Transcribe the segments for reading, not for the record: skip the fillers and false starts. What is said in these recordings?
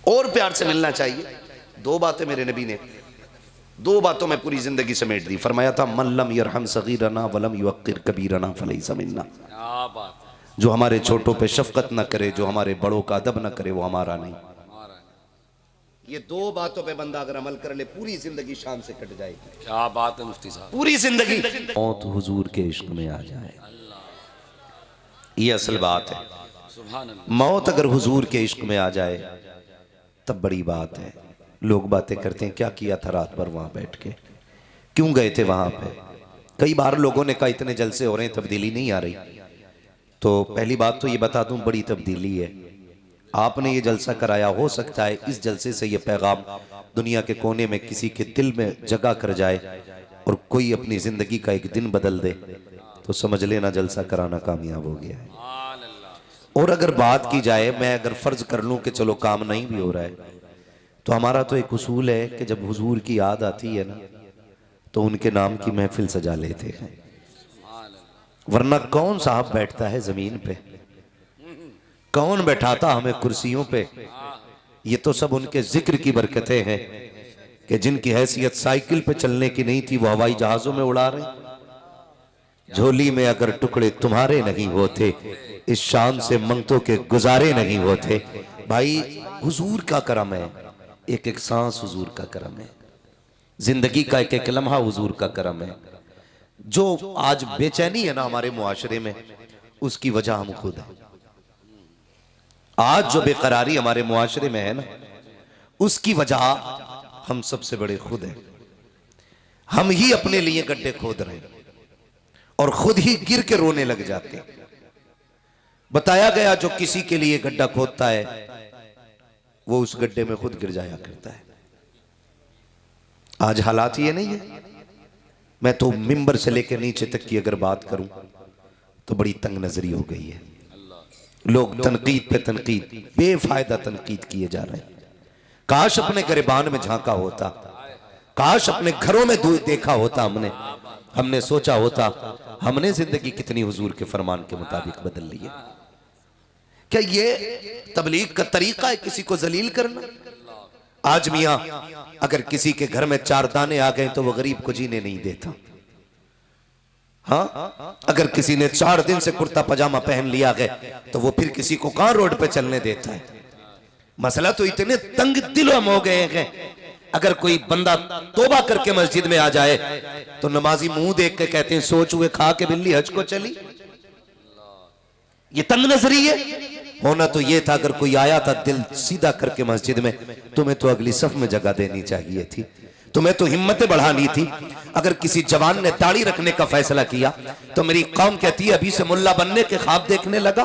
और प्यार से मिलना चाहिए। दो बातें मेरे नबी ने, दो बातों में पूरी जिंदगी समेट दी। फरमाया था मल्लम यरहम सगीरना वलम युक्किर कबीरना फलैसा मिन्ना। जो हमारे छोटों पे शफकत न करे, जो हमारे बड़ों का अदब न करे, वो हमारा नहीं। ये दो बातों पे बंदा अगर अमल कर ले, पूरी जिंदगी शान से कट जाएगी। क्या बात है मुफ्ती साहब, पूरी जिंदगी। मौत हुजूर के इश्क में आ जाए, ये असल बात है। सुभान अल्लाह। मौत अगर हुजूर के इश्क में आ जाए तब बड़ी बात है। लोग बातें करते हैं क्या किया था रात भर वहां बैठ के, क्यों गए थे वहां पे। कई बार लोगों ने कहा इतने जलसे हो रहे हैं, तब्दीली नहीं आ रही। तो पहली बात तो ये बता दूं, बड़ी तब्दीली है। आपने ये जलसा कराया, हो सकता है इस जलसे से ये पैगाम दुनिया के कोने में किसी के दिल में जगह कर जाए और कोई अपनी जिंदगी का एक दिन बदल दे, तो समझ लेना जलसा कराना कामयाब हो गया है। और अगर बात की जाए, मैं अगर फर्ज कर लूं कि चलो काम नहीं भी हो रहा है, तो हमारा तो एक उसूल है कि जब हुजूर की याद आती है ना, तो उनके नाम की महफिल सजा लेते हैं। वरना कौन साहब बैठता है जमीन पे, कौन बैठाता हमें कुर्सियों पे। ये तो सब उनके जिक्र की बरकतें हैं कि जिनकी हैसियत साइकिल पे चलने की नहीं थी, वो हवाई जहाजों में उड़ा रहे। झोली में अगर टुकड़े तुम्हारे नहीं होते, इस शान से मंगतों के गुजारे नहीं होते। भाई हुजूर का करम है, एक एक सांस हुजूर का करम है, जिंदगी का एक एक लम्हा हुजूर का करम है। जो आज बेचैनी है ना हमारे मुआशरे में, उसकी वजह हम खुद हैं। आज जो बेकरारी हमारे मुआशरे में है ना, उसकी वजह हम सबसे बड़े खुद हैं। हम ही अपने लिए गड्ढे खोद रहे हैं और खुद ही गिर के रोने लग जाते हैं। बताया गया जो किसी के लिए गड्ढा खोदता है वो उस गड्ढे में खुद गिर जाया करता है। आज हालात ये नहीं है। मैं तो मिंबर से लेकर नीचे तक की अगर बात करूं तो बड़ी तंग नजरी हो गई है। लोग तनकीद पे तनकीद, बेफायदा तनकीद किए जा रहे हैं। काश अपने गिरबान में झांका होता, काश अपने घरों में देखा होता, हमने सोचा होता हमने जिंदगी कितनी हुजूर के फरमान के मुताबिक बदल ली है। क्या ये तबलीग का तरीका है किसी को जलील करना? आज मियां अगर किसी के घर में 4 दाने आ गए तो वो गरीब को जीने नहीं देता। हाँ, अगर किसी ने 4 दिन से कुर्ता पजामा पहन लिया है तो वो फिर किसी को कहां रोड पे चलने देता है। मसला तो इतने तंग दिल हम हो गए हैं, अगर कोई बंदा तौबा करके मस्जिद में आ जाए तो नमाजी मुंह देख के कहते हैं सोच हुए खा के बिल्ली हज को चली। ये तंग नजरी है। होना तो ये था अगर कोई आया था दिल सीधा करके मस्जिद में, तुम्हें तो अगली सफ में जगह देनी चाहिए थी, तुम्हें तो हिम्मतें बढ़ानी थी। अगर किसी जवान ने दाढ़ी रखने का फैसला किया तो मेरी कौम कहती है अभी से मुल्ला बनने के ख्वाब देखने लगा।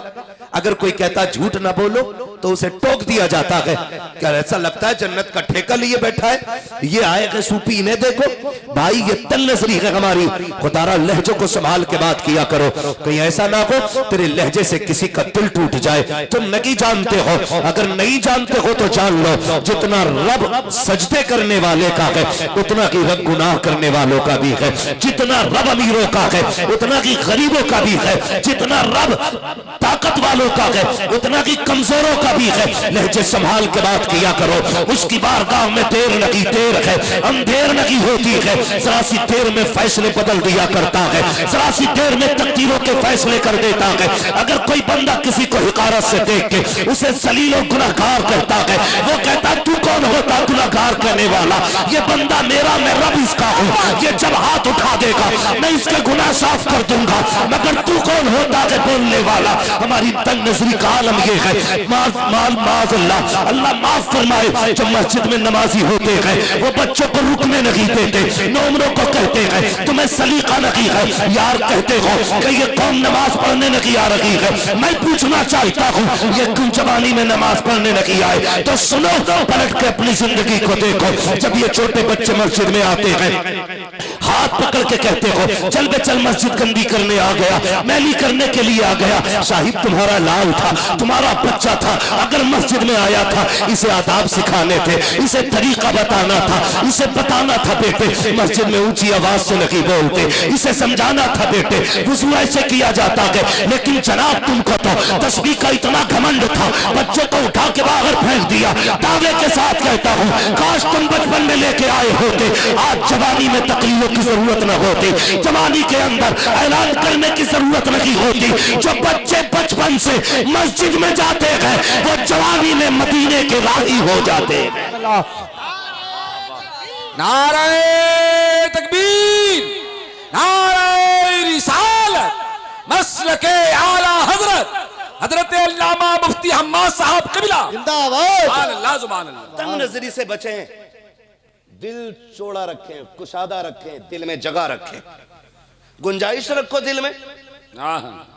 अगर कोई कहता झूठ ना बोलो तो उसे टोक दिया जाता है। क्या ऐसा लगता है जन्नत का ठेका लिए बैठा है, ये आए कि सूफी इन्हें देखो। भाई ये तंग नजरी है हमारी। खुदारा लहजों को संभाल के बात किया करो, कहीं ऐसा ना हो तेरे लहजे से किसी का दिल टूट जाए। तुम नहीं जानते हो, अगर नहीं जानते हो तो जान लो, जितना रब सजदे करने वाले का है उतना ही रब गुनाह करने वालों का भी है। जितना रब अमीरों का है उतना ही गरीबों का भी है। जितना रब ताकत वालों का है उतना ही कमजोरों का भी है। लहजे संभाल के बात किया करो। उसकी बारगाह में देर नहीं देर है, अंधेर नहीं होती है। जरा सी देर में फैसले बदल दिया करता है, जरा सी देर में तकदीरों के फैसले कर देता है। अगर कोई बंदा किसी को हिकारत से देख के उसे जलील और गुनाहगार कहता है, वो कहता तू कौन होता गुनाहगार कहने वाला? ये बंदा मेरा, मैं रब इसका हूँ। ये जब हाथ उठा देगा मैं इसके गुनाह साफ कर दूंगा, मगर तू कौन होता है बोलने वाला? हमारी तंग नजरी का आलम ये है। अल्लाह माफ फरमाए। जब मस्जिद में नमाजी होते हैं वो बच्चों को रुकने नहीं देते, नौमरों को कहते हैं तुम्हें सलीका नहीं है यार, कहते हो कि ये कौन नमाज पढ़ने नहीं आ रही है। मैं पूछना चाहता हूँ ये क्यों जवानी में नमाज पढ़ने नहीं आए? तो सुनो, पलट के अपनी जिंदगी को देखो। जब ये छोटे बच्चे मस्जिद में आते हैं हाथ पकड़ के कहते हो चल बे चल मस्जिद गंदी करने आ गया, मैली करने के लिए आ गया। साहिब तुम्हारा लाल था, तुम्हारा बच्चा था, अगर मस्जिद में आया था इसे आदाब सिखाने थे, इसे तरीका बताना था, इसे बताना था बेटे मस्जिद में ऊंची आवाज से नहीं बोलते, इसे समझाना था बेटे वुज़ू ऐसे किया जाता है। लेकिन जनाब तुमको तो तस्बीह का इतना घमंड था, बच्चे को उठा के बाहर फेंक दिया। दावे के साथ कहता हूँ काश तुम बचपन में लेके आए होते, आज जवानी में तकरीरों की जरूरत न होती, जवानी के अंदर ऐलान करने की जरूरत नहीं होती। जो बच्चे बचपन से मस्जिद में जाते हैं वो जवानी में मदीने के राही हो जाते हैं। नारे तकबीर, नारे रिसालत, मसलके आला हजरत हजरत अल्लामा मुफ्ती हम्माद साहब कबिला जिंदाबाद। सुभान अल्लाह, सुभान अल्लाह। तंग नजरी से बचें, दिल चौड़ा रखें, कुशादा रखें, दिल में जगह रखें, गुंजाइश रखो दिल में। हाँ,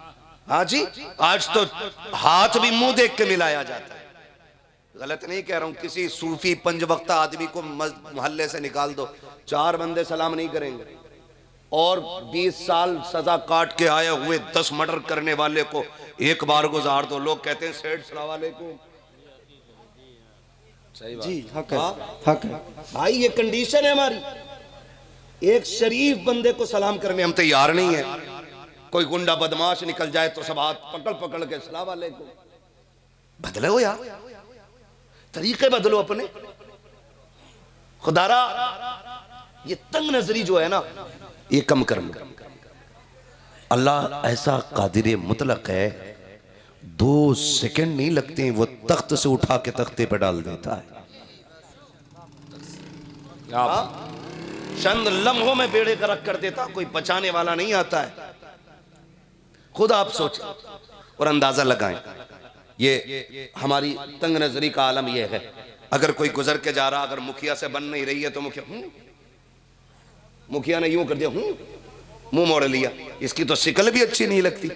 हाँ जी, आज तो हाथ भी मुंह देख के मिलाया जाता है। गलत नहीं कह रहा हूं, किसी सूफी पंजवक्ता आदमी को मोहल्ले से निकाल दो, 4 बंदे सलाम नहीं करेंगे, और 20 साल सजा काट के आए हुए 10 मर्डर करने वाले को एक बार गुजार दो, लोग कहते हैं सेठ सलाम वालेकुम। सही बात। जी हक है, हक है भाई ये कंडीशन है हमारी, एक शरीफ बंदे को सलाम करने हम तैयार नहीं है। कोई गुंडा बदमाश निकल जाए तो सब हाथ पकड़ पकड़ के सलाम वालेकुम। बदलो यार, तरीके बदलो अपने। खुदारा ये तंग नजरी जो है ना ये कम कर लो। अल्लाह ऐसा कादिर मुतलक है, 2 सेकंड नहीं लगते हैं वो तख्त से उठा के तख्ते पे डाल देता है। क्या बात। चंद लम्हों में बेड़े गर्क कर देता, कोई बचाने वाला नहीं आता है। खुद आप सोचें और अंदाजा लगाएं, ये हमारी तंग नजरी का आलम यह है। अगर कोई गुजर के जा रहा, अगर मुखिया से बन नहीं रही है तो मुखिया ने यूं कर दिया, मुंह मोड़ लिया, इसकी तो शिकल भी अच्छी नहीं लगती,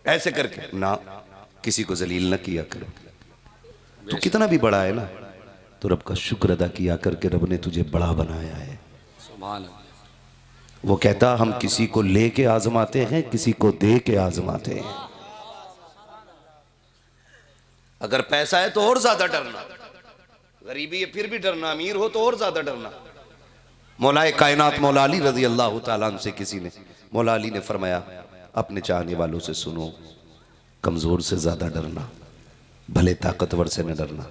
ऐसे करके ना किसी को जलील ना किया करो। तो कितना भी बड़ा है ना तो रब का शुक्र अदा किया करके रब ने तुझे बड़ा बनाया है। सुभान अल्लाह। वो कहता हम किसी को लेके आजमाते हैं, किसी को दे के आजमाते हैं। अगर पैसा है तो और ज्यादा डरना, गरीबी है फिर भी डरना, अमीर हो तो और ज्यादा डरना। मौलाए कायनात मौला अली रजी अल्लाह तआला अन्हु से किसी ने, मौला अली ने फरमाया अपने चाहने वालों से सुनो, कमजोर से ज्यादा डरना, भले ताकतवर से न डरना।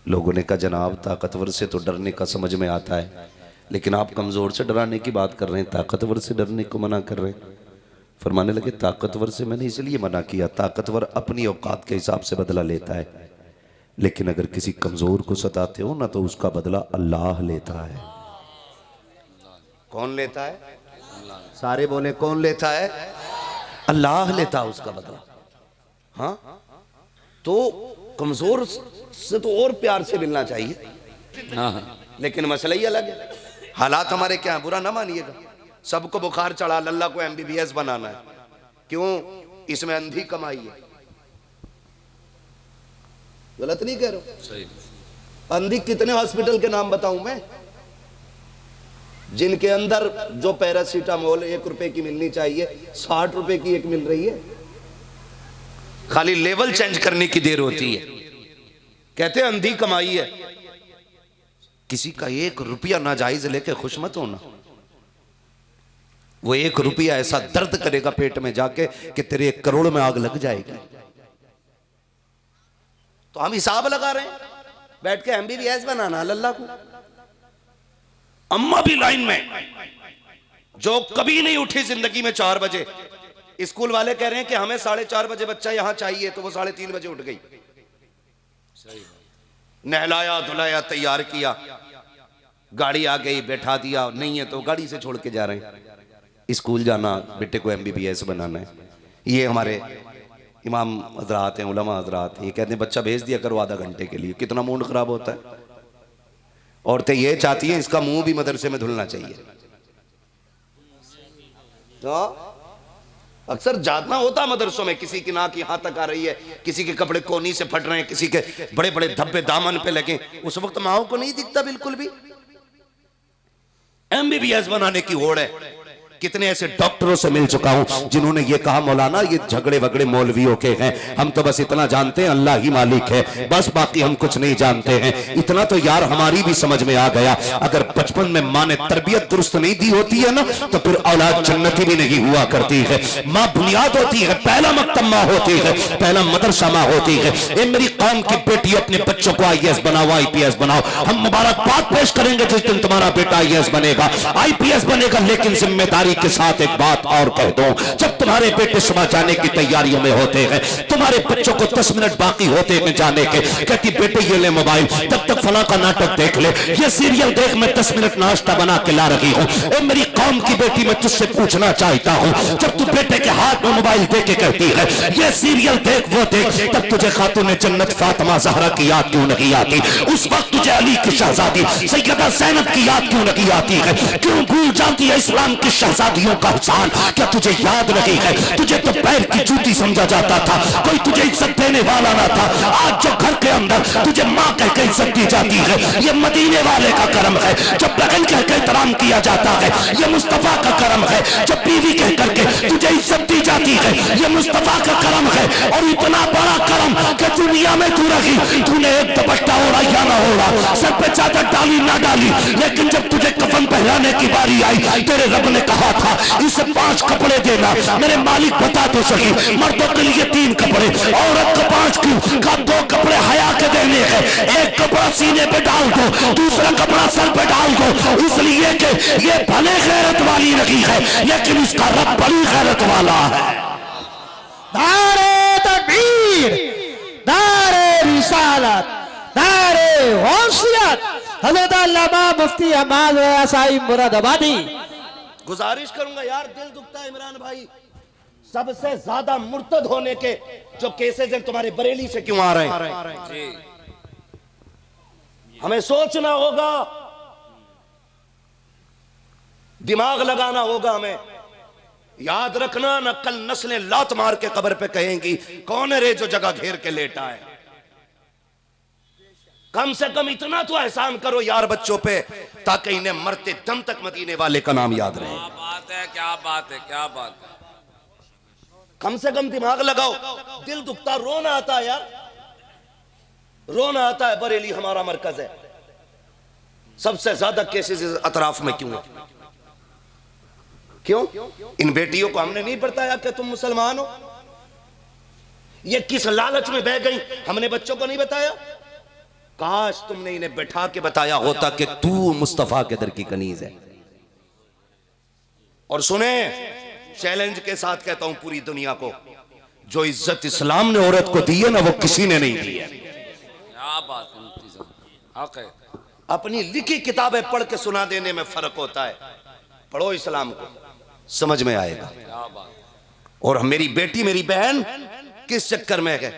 लोगों ने कहा जनाब ताकतवर से तो डरने का समझ में आता है, लेकिन आप कमजोर से डराने की बात कर रहे हैं, ताकतवर से डरने को मना कर रहे हैं। फरमाने लगे ताकतवर से मैंने इसलिए मना किया, ताकतवर अपनी औकात के हिसाब से बदला लेता है, लेकिन अगर किसी कमजोर को सताते हो ना तो उसका बदला अल्लाह लेता है। कौन लेता है? सारे बोले कौन लेता है? अल्लाह लेता है उसका बदला। हाँ, तो कमजोर से तो और प्यार से मिलना चाहिए। हाँ, लेकिन मसला ही अलग है, हालात हमारे क्या है, बुरा ना मानिएगा। सबको बुखार चढ़ा, लल्ला को MBBS बनाना है, क्यों? इसमें अंधी कमाई है। गलत नहीं कह रहा हूं? सही। अंधी कितने हॉस्पिटल के नाम बताऊं मैं, जिनके अंदर जो पैरासीटामोल 1 रुपए की मिलनी चाहिए 60 रुपए की एक मिल रही है। खाली लेवल चेंज करने की देर होती है, कहते हैं अंधी कमाई है। किसी का 1 रुपया नाजायज लेके खुश मत होना, वो 1 रुपया ऐसा दर्द करेगा पेट में जाके कि तेरे 1 करोड़ में आग लग जाएगी। तो हम हिसाब लगा रहे हैं बैठ के MBBS बनाना लल्ला को। अम्मा भी लाइन में, जो कभी नहीं उठी जिंदगी में 4 बजे, स्कूल वाले कह रहे हैं कि हमें 4:30 बजे बच्चा यहां चाहिए, तो वो 3:30 बजे उठ गई। नहलाया धुलाया तैयार किया, गाड़ी आ गई बैठा दिया, नहीं है तो गाड़ी से छोड़ के जा रहे हैं। स्कूल जाना, बेटे को MBBS बनाना है। ये हमारे इमाम हजरात हैं, उलमा हजरात हैं, ये कहते हैं बच्चा भेज दिया करो आधा घंटे के लिए। कितना मूड खराब होता है। औरतें ये चाहती हैं इसका मुंह भी मदरसे में धुलना चाहिए। तो अक्सर जातना होता मदरसों में, किसी की नाक यहां तक आ रही है, किसी के कपड़े कोनी से फट रहे हैं, किसी के बड़े बड़े धब्बे दामन पे लगे, उस वक्त माओ को नहीं दिखता बिल्कुल भी। MBBS बनाने की होड़ है। कितने ऐसे डॉक्टरों से मिल चुका हूं जिन्होंने ये कहा मौलाना ये झगड़े वगड़े मौलवियों के हैं, हम तो बस इतना जानते हैं अल्लाह ही मालिक है, बस बाकी हम कुछ नहीं जानते हैं। इतना तो यार हमारी भी समझ में आ गया, अगर बचपन में माँ ने तरबियत दुरुस्त नहीं दी होती है ना तो फिर औलाद जन्नती भी नहीं हुआ करती है। माँ बुनियाद होती है, पहला मकतब माँ होती है, पहला मदरसा माँ होती है। ए मेरी कौम की बेटी अपने बच्चों को IAS बनाओ, IPS बनाओ। हम मुबारकबाद पेश करेंगे जिस दिन तुम्हारा बेटा IAS बनेगा, IPS बनेगा, लेकिन जिम्मेदारी के साथ एक बात और कह दूं, जब तुम्हारे बेटे सुबह जाने की तैयारियों में होते हैं, तुम्हारे बच्चों को 10 मिनट बाकी होते हैं जाने के, कहती बेटे ये ले मोबाइल, तब तक फला का नाटक देख ले, ये सीरियल देख, मैं 10 मिनट नाश्ता बना के ला रही हूं। ए मेरी कौम की बेटी मैं तुझसे पूछना चाहता हूं, जब तू बेटे के हाथ में मोबाइल दे के कहती है ये सीरियल देख वो देख, तब तुझे खातून जन्नत फातिमा ज़हरा की याद क्यों नहीं आती? उस वक्त तुझे अली की शहजादी सैयदा ज़ैनब की याद क्यों नहीं आती है? क्यों भूल जाती है इस्लाम की शहजादियों का एहसान? क्या तुझे याद नहीं है? तुझे तो पैर की जूती समझा जाता था, कोई तुझे इज्जत देने वाला ना था। आज जो घर के अंदर तुझे माँ कह के इज्जत दी जाती है, ये मदीने वाले का करम है। जब बहन कह के एहतराम किया जाता है, ये मुस्तफा का करम है। जब बीवी कह करके तुझे इज्जत दी जाती है, ये मुस्तफा का करम है। और इतना बड़ा करम कि दुनिया में तू रही, तूने एक दुपट्टा ओढ़ा या ना ओढ़ा, सर पे चादर डाली ना डाली, लेकिन जब तुझे कफन पहनाने की बारी आई, तेरे रब ने कहा था इसे 5 कपड़े देना। मेरे मालिक बता तो सही, मर्दों के लिए 3 कपड़े, औरत को 5 क्यों? का 2 कपड़े हया के देने हैं, एक कपड़ा सीने पे डाल दो, दूसरा कपड़ा सर पे डाल दो, इसलिए कि ये भले गैरत वाली नहीं है, लेकिन इसका रब बड़ी गैरत वाला है। नारे तकबीर, नारे रिसालत, नारे गौसियत, हज़रत अल्लामा मुफ्ती अहमद साहिब मुरादाबादी। गुजारिश करूंगा यार, दिल दुखता है इमरान भाई, सबसे ज्यादा मुर्तद होने के जो केसेस हैं तुम्हारे बरेली से क्यों आ रहे हैं? हमें सोचना होगा, दिमाग लगाना होगा, हमें याद रखना न कल नस्लें लात मार के कब्र पे कहेंगी कौन है रे जो जगह घेर के लेटा है। कम से कम इतना तो एहसान करो यार बच्चों पे, ताकि इन्हें मरते दम तक मदीने वाले का नाम याद रहे। क्या बात है, क्या बात है, क्या बात है। कम से कम दिमाग लगाओ, दिल दुखता, रोना आता है यार, रोना आता है। बरेली हमारा मरकज है, सबसे ज्यादा केसेस अतराफ में क्यों है? क्यों? इन बेटियों को हमने नहीं बताया कि तुम मुसलमान हो? ये किस लालच में बह गई, हमने बच्चों को नहीं बताया? काश तुमने इन्हें बैठा के बताया होता कि तू मुस्तफा के दर की कनीज है। और सुने, चैलेंज के साथ कहता हूं पूरी दुनिया को, जो इज्जत इस्लाम ने औरत को दी है ना, वो किसी ने नहीं दी है। क्या बात है मुफ्ती साहब, हक है। अपनी लिखी किताबें पढ़ के सुना देने में फर्क होता है। पढ़ो इस्लाम को, समझ में आएगा। क्या बात। और मेरी बेटी मेरी बहन किस चक्कर में है?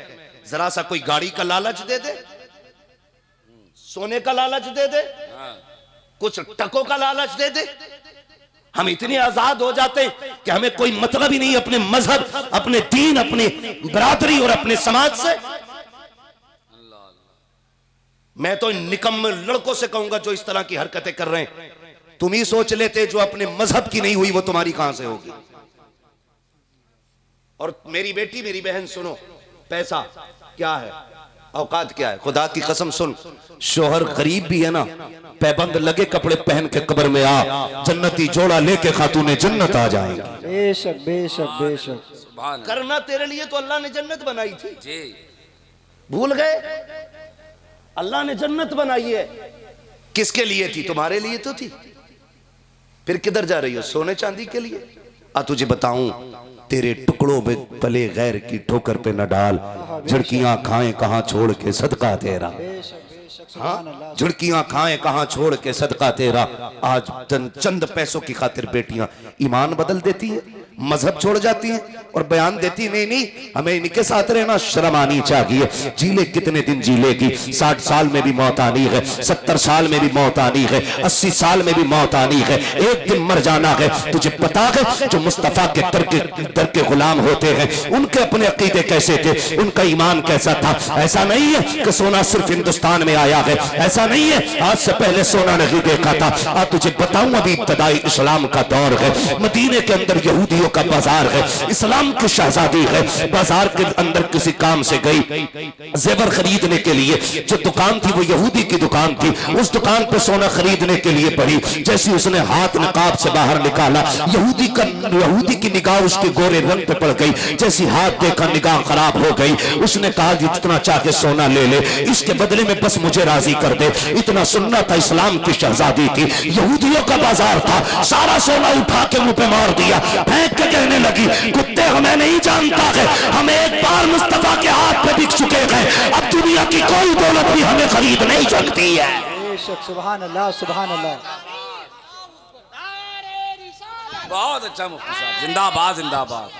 जरा सा कोई गाड़ी का लालच दे दे, सोने का लालच दे दे, कुछ टकों का लालच दे दे, हम इतने आजाद हो जाते कि हमें कोई मतलब ही नहीं अपने मजहब, अपने दीन, अपनी बरादरी और अपने समाज से। मैं तो इन निकम्मे लड़कों से कहूंगा जो इस तरह की हरकतें कर रहे हैं, तुम ही सोच लेते जो अपने मजहब की नहीं हुई वो तुम्हारी कहां से होगी। और मेरी बेटी मेरी बहन सुनो, पैसा क्या है, औकात क्या है? खुदा की कसम सुन, शोहर गरीब भी है ना, पैबंद लगे कपड़े पहन के कब्र में आ, जन्नती जोड़ा लेके खातूने जन्नत आ जाएंगे। बेशक बेशक बेशक। सुभान अल्लाह। करना तेरे लिए तो अल्लाह ने जन्नत बनाई थी, जी भूल गए? अल्लाह ने जन्नत बनाई है, किसके लिए थी? तुम्हारे लिए तो थी। फिर किधर जा रही हो? सोने चांदी के लिए? तुझे बताऊं, तेरे टुकड़ों में पले गैर की ठोकर पे न डाल, झुड़कियां खाएं कहां छोड़ के सदका तेरा। हाँ, झुड़कियां खाएं कहां छोड़ के सदका तेरा। आज चंद पैसों की खातिर बेटियां ईमान बदल देती हैं, मजहब छोड़ जाती हैं, और बयान देती नहीं नहीं हमें इनके साथ रहना शर्म आनी चाहिए। जीले कितने दिन जी लेगी, 60 साल में भी मौत आनी है, 70 साल में भी मौत आनी है, 80 साल में भी मौत आनी है, एक दिन मर जाना है। तुझे पता है जो मुस्तफा के दर के गुलाम होते हैं उनके अपने अकीदे कैसे थे, उनका ईमान कैसा था। ऐसा नहीं है कि सोना सिर्फ हिंदुस्तान में आया है, ऐसा नहीं है आज से पहले सोना नहीं देखा था। आज तुझे बताऊं अभी इब्तदाई इस्लाम का दौर है, मदीने के अंदर यहूदियों का बाजार है, इस्लाम की शहजादी है, बाजार के अंदर किसी काम से गई जेवर खरीदने के लिए, जो दुकान थी वो यहूदी की दुकान थी, उस दुकान पे सोना खरीदने के लिए पड़ी। जैसे उसने हाथ नकाब से बाहर निकाला, यहूदी की निगाह उसके गोरे रंग पे पड़ गई। जैसी हाथ देखा निगाह खराब हो गई। उसने कहा जितना चाहे सोना ले ले, इसके बदले में बस मुझे राजी कर दे। इतना सुनना था, इस्लाम की शहजादी थी, यहूदियों का बाजार था, सारा सोना उठा के मुंह पे मार दिया, फेंक के कहने लगी कुत्ते हमें नहीं जानता है, हम एक बार मुस्तफा के हाथ पे बिक चुके हैं, अब दुनिया की कोई दौलत भी हमें खरीद नहीं सकती है। बेशक, सुभान अल्लाह, सुभान अल्लाह। बहुत अच्छा मुफ्ती साहब, जिंदाबाद जिंदाबाद।